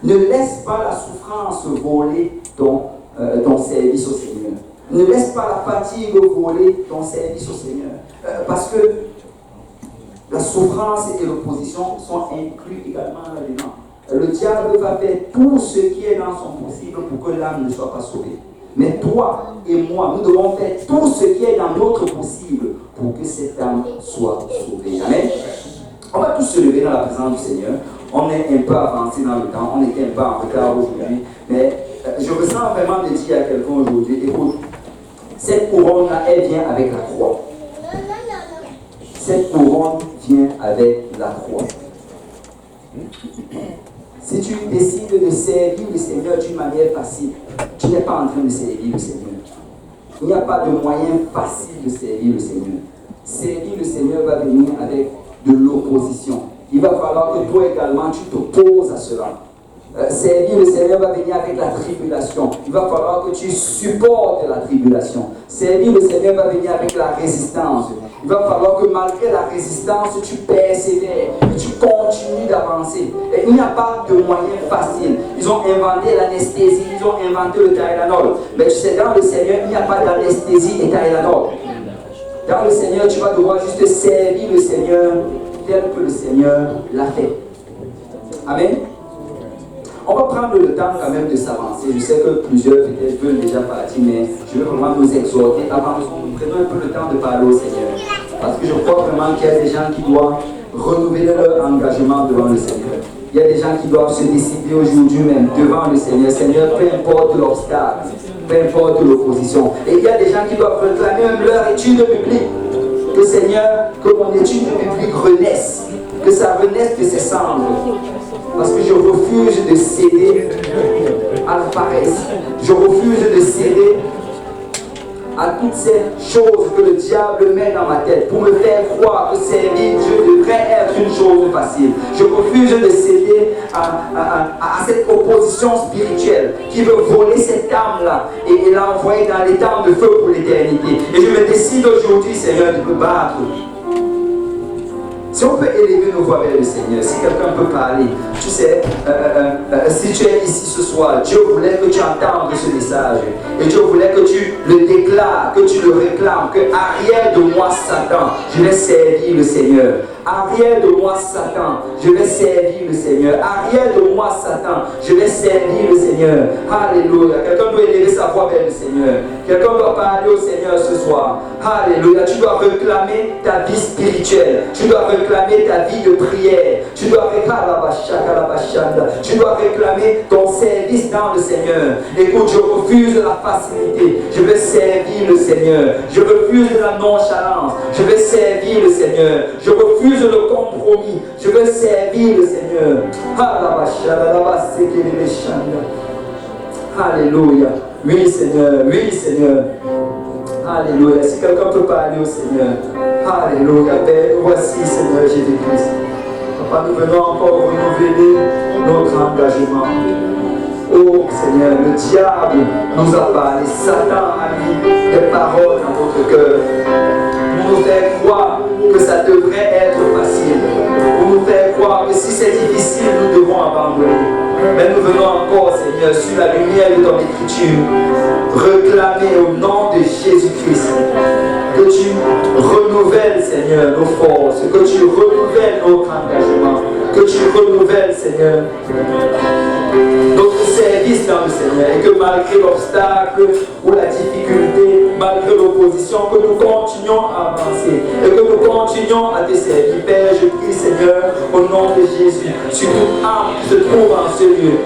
A: Ne laisse pas la souffrance voler ton service au Seigneur. Ne laisse pas la fatigue voler ton service au Seigneur. Parce que la souffrance et l'opposition sont inclus également là-dedans. Le diable va faire tout ce qui est dans son possible pour que l'âme ne soit pas sauvée. Mais toi et moi, nous devons faire tout ce qui est dans notre possible pour que cette âme soit sauvée. Amen. On va tous se lever dans la présence du Seigneur. On est un peu avancé dans le temps, on était un peu en retard aujourd'hui. Mais je ressens vraiment de dire à quelqu'un aujourd'hui, écoute, cette couronne-là, elle vient avec la croix. Cette couronne vient avec la croix. Si tu décides de servir le Seigneur d'une manière facile, tu n'es pas en train de servir le Seigneur. Il n'y a pas de moyen facile de servir le Seigneur. Servir le Seigneur va venir avec de l'opposition. Il va falloir que toi également tu t'opposes à cela. Servir le Seigneur va venir avec la tribulation. Il va falloir que tu supportes la tribulation. Servir le Seigneur va venir avec la résistance. Il va falloir que malgré la résistance, tu persévères, que tu continues d'avancer. Et il n'y a pas de moyen facile. Ils ont inventé l'anesthésie, ils ont inventé le Tylenol. Mais tu sais, dans le Seigneur, il n'y a pas d'anesthésie et Tylenol. Dans le Seigneur, tu vas devoir juste servir le Seigneur tel que le Seigneur l'a fait. Amen. On va prendre le temps quand même de s'avancer. Je sais que plusieurs peut-être veulent déjà partir, mais je veux vraiment nous exhorter. Avançons, nous prenons un peu le temps de parler au Seigneur. Parce que je crois vraiment qu'il y a des gens qui doivent renouveler leur engagement devant le Seigneur. Il y a des gens qui doivent se décider aujourd'hui même devant le Seigneur. Seigneur, peu importe l'obstacle, peu importe l'opposition. Et il y a des gens qui doivent réclamer même leur étude biblique. Que Seigneur, que mon étude biblique renaisse. Que ça renaisse de ses cendres. Parce que je refuse de céder à la paresse. Je refuse de céder à toutes ces choses que le diable met dans ma tête pour me faire croire que servir Dieu devrait être une chose facile. Je refuse de céder à cette opposition spirituelle qui veut voler cette âme-là et l'envoyer dans les temps de feu pour l'éternité. Et je me décide aujourd'hui, Seigneur, de me battre. Si on peut élever nos voix vers le Seigneur, si quelqu'un peut parler, tu sais, si tu es ici ce soir, Dieu voulait que tu entendes ce message. Et Dieu voulait que tu le déclares, que tu le réclames, que arrière de moi Satan, je vais servir le Seigneur. Arrière de moi Satan, je vais servir le Seigneur. Arrière de moi Satan, je vais servir le Seigneur. Alléluia. Quelqu'un doit élever sa voix vers le Seigneur. Quelqu'un doit parler au Seigneur ce soir. Alléluia. Tu dois réclamer ta vie spirituelle. Tu dois réclamer ta vie de prière. Tu dois réclamer ton service dans le Seigneur. Écoute, je refuse la facilité. Je vais servir le Seigneur. Je refuse la nonchalance. Je vais servir le Seigneur. Je refuse le compromis. Je veux servir le Seigneur. Alléluia. Oui, Seigneur. Oui, Seigneur. Alléluia. Si quelqu'un peut parler au Seigneur. Alléluia. Père, voici, Seigneur Jésus-Christ. Papa, nous venons encore renouveler notre engagement. Oh Seigneur, le diable nous a parlé. Satan a mis des paroles dans notre cœur pour nous faire croire que ça devrait être facile, pour nous faire croire que si c'est difficile, nous devons abandonner. Mais nous venons encore, Seigneur, sur la lumière de ton écriture, réclamer au nom de Jésus-Christ que tu renouvelles, Seigneur, nos forces, que tu renouvelles notre engagement, que tu renouvelles, Seigneur, notre service dans le Seigneur, et que malgré l'obstacle ou la difficulté, malgré l'opposition, que nous continuons à avancer et que nous continuons à te servir. Père, je prie, Seigneur, au nom de Jésus, sur toute âme qui se trouve en ce lieu,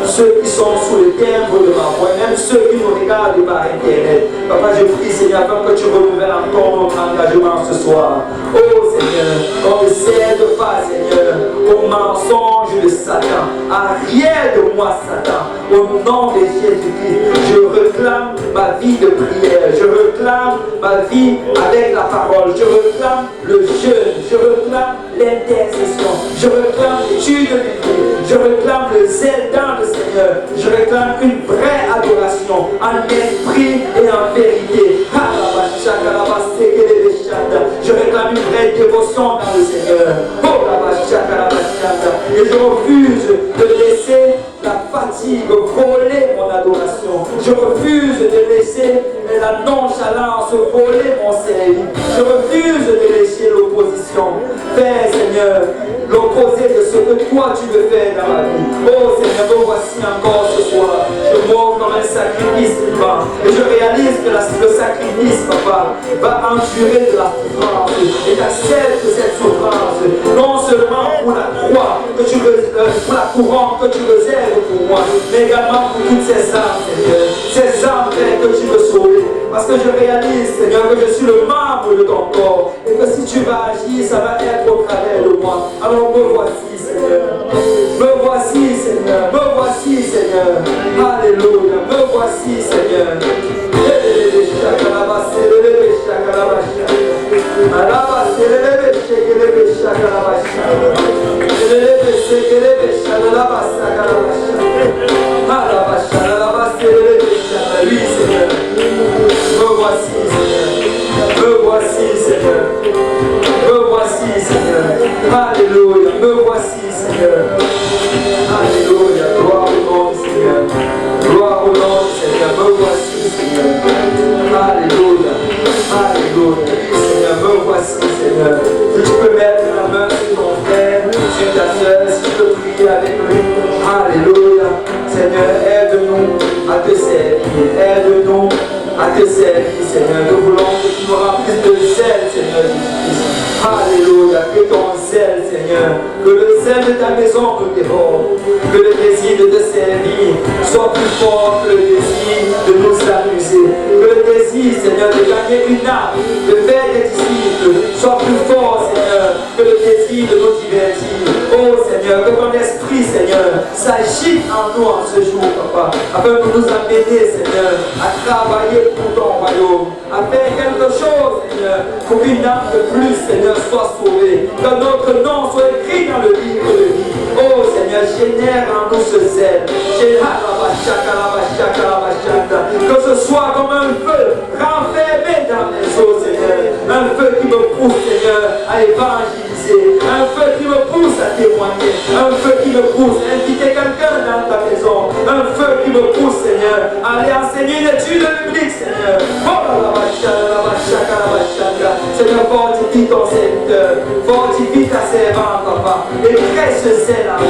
A: ceux qui sont sous le timbre de ma voix, même ceux qui nous regardent par Internet. Papa, je prie, Seigneur, afin que tu renouvelles encore notre engagement ce soir. Oh Seigneur, qu'on ne cède pas, Seigneur, au mensonge de Satan. Arrière de moi, Satan. Au nom de Jésus-Christ, je réclame ma vie de prière. Je réclame ma vie avec la parole. Je réclame le jeûne. Je réclame l'intercession. Je réclame l'étude de Dieu. Je réclame le zèle dans le Seigneur. Je réclame une vraie adoration en esprit et en vérité. Je réclame une vraie dévotion dans le Seigneur. Et je refuse de laisser la fatigue voler mon adoration. Je refuse de laisser la nonchalance voler mon service. Je refuse de laisser l'opposition faire, Seigneur, l'opposé de ce que toi tu veux faire dans ma vie. Oh Seigneur, me voici encore ce soir. Je m'offre comme un sacrifice vivant. Et je réalise que le sacrifice, Papa, va endurer de la souffrance. Et j'accepte cette souffrance, non seulement pour la croix que tu veux, pour la couronne que tu réserves pour moi, mais également pour toutes ces âmes, Seigneur. Ces âmes, Père, que tu veux sauver. Parce que je réalise, Seigneur, que je suis le membre de ton corps. Et que si tu vas agir, ça va être au travers de moi. Alors me voici, Seigneur. Me voici, Seigneur. Me voici, Seigneur. Alléluia. Me voici, Seigneur. Seigneur. Si tu peux mettre la main sur ton frère, sur ta soeur, si tu peux prier avec lui. Alléluia. Seigneur, aide-nous à te servir. Aide-nous à te servir, Seigneur. Nous voulons que tu nous remplisses de zèle, Seigneur Jésus-Christ. Alléluia. Que ton zèle, Seigneur, que le zèle de ta maison nous dévore. Que le désir de te servir soit plus fort que le désir de nous amuser. Que le désir, Seigneur, de gagner une âme, de faire des disciples, soit plus fort, Seigneur, que le désir de nous divertir. Oh Seigneur, que ton esprit, Seigneur, s'agite en nous en ce jour, Papa, afin de nous amener, Seigneur, à travailler pour ton royaume, à faire quelque chose, Seigneur, pour qu'une âme de plus, Seigneur, soit sauvée, que notre nom soit écrit dans le livre de vie. Oh Seigneur, génère en nous ce zèle. Que ce soit comme un feu renfermé dans mes os, Seigneur. Un feu qui me pousse, Seigneur, à évangéliser. Un feu qui me pousse à témoigner. Un feu qui me pousse à inviter quelqu'un dans ta maison. Un feu qui me pousse, Seigneur, à aller enseigner une étude biblique, Seigneur. Seigneur, fortifie ton serviteur. Fortifie ta servante, Papa. Et crée ce zèle en nous.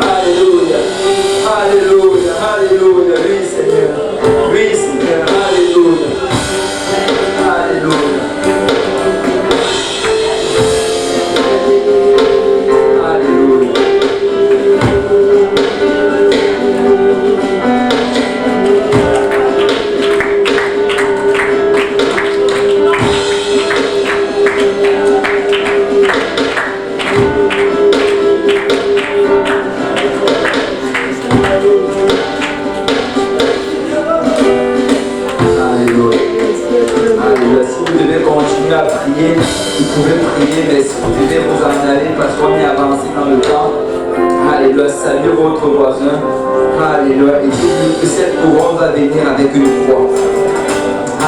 A: Alléluia, alléluia, alléluia, oui Seigneur, alléluia, alléluia, alléluia. Continuer à prier, vous pouvez prier, mais si vous devez vous en aller parce qu'on est avancé dans le temps, alléluia, saluez votre voisin, alléluia, et dites-lui que cette couronne va venir avec une croix,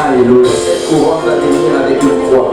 A: alléluia, cette couronne va venir avec une croix.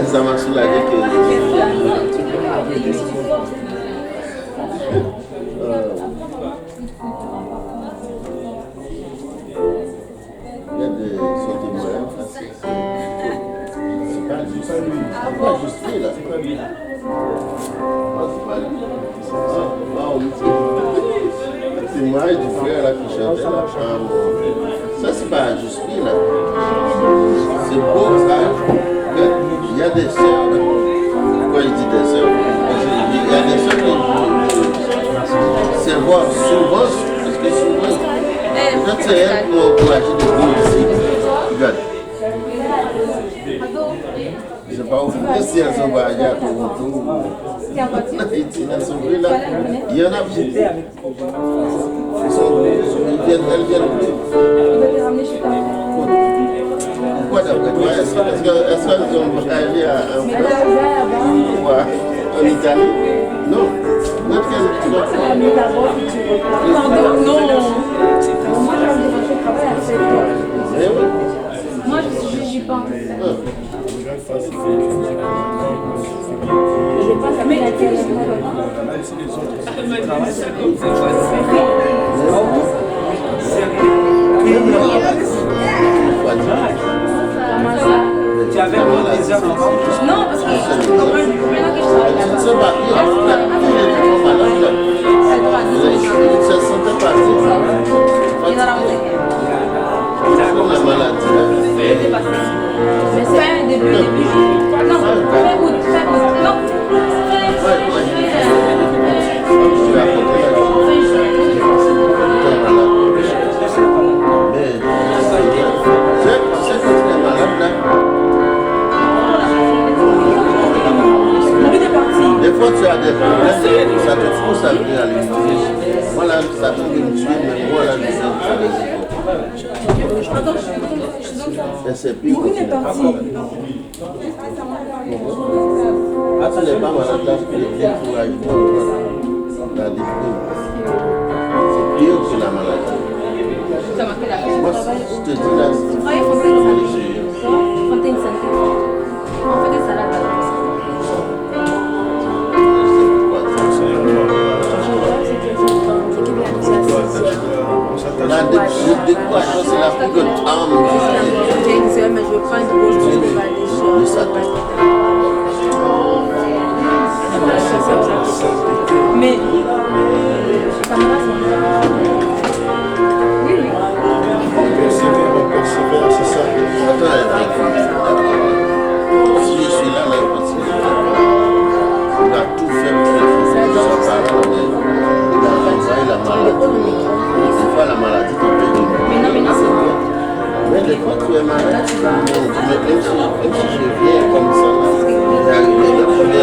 B: ça m'a soulagé que. Il y a des témoignages. C'est pas juste lui. C'est pas juste lui là. C'est pas lui. C'est moi et du frère là qui chantait là. Ça c'est pas juste lui là. C'est beau ça. Il y a des sœurs. Pourquoi il dit des sœurs? Il y a des sœurs qui c'est voir souvent parce que souvent quand c'est elle pour agir de vous ici. Regarde. Je ne sais pas où si elles sont barrées à Toronto. Elles sont prises là. Il y en a beaucoup. Elles viennent.
C: Il va te ramener chez toi.
B: Pourquoi d'après toi? Est-ce qu'elles ont voyagé en Italie? Non.
C: Pardon, non. Moi, je travaille à 7 heures. Moi, je suis pas. Je pas ça, mais la télé,
D: tu avais des heures ensemble?
C: non, parce que maintenant que je travaille là-bas. Mais c'est un début. Non, fin août. Non,
B: des fois tu as des problèmes, ça te pousse à venir à l'église. Voilà, ça peut me tuer, mais moi là, je sais. C'est pire.
C: Maureen est partie.
B: Ah, tu n'es pas malade là, le découragement, la déprime. C'est pire que la maladie. Moi, je te dis là, c'est
C: Fontaine Santé. On fait des salades là.
B: la décoration, c'est la plus grande arme.
C: J'ai une soeur, mais je veux prendre une grosse de mais ça me reste. Oui.
B: Persévère, c'est ça. Si je suis là, on a tout fait pour les filles. La maladie. Des fois, la maladie te fait du mal. Mais des fois, tu es malade. Même si je viens comme ça, j'arrive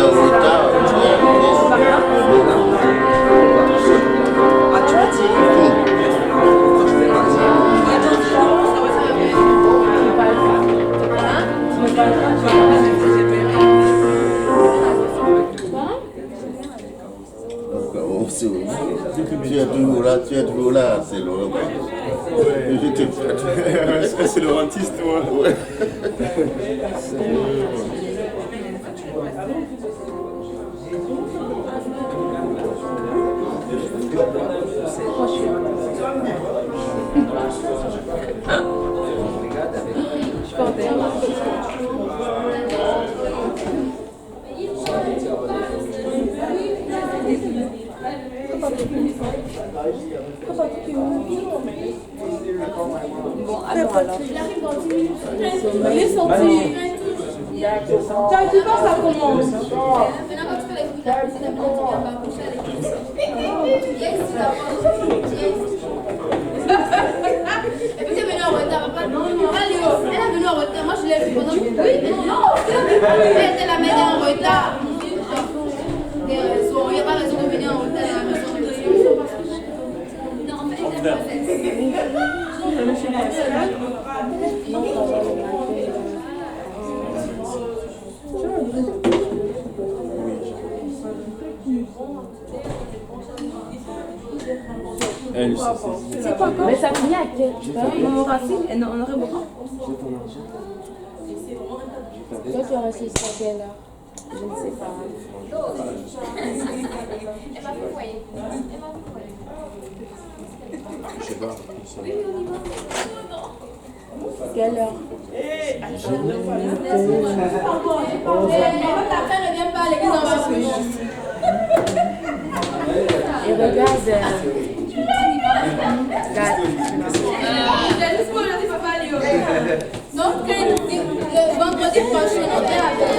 B: en retard. Tu es toujours là, c'est Laurent.
E: C'est Laurentiste, toi.
B: Ouais.
C: Bon, alors.
F: Il est sorti. Tu penses à comment?
G: Elle est venue en retard. Elle est venue en retard. Moi, je l'ai vu pendant. Oui, mais non. Elle était la mère en retard. Il n'y a pas raison de venir en retard à la maison. Non, mais
C: C'est quoi encore? Mais ça finit à quel? Mon racine, on aurait beaucoup.
F: Toi, tu restes jusqu'à quelle heure? Je ne sais pas.
B: Je sais pas.
F: Quelle heure?
G: Après, ne viens pas à l'église en bas.
F: Et regarde.
G: J'ai juste pour le papa Léo. Donc, le vendredi prochain,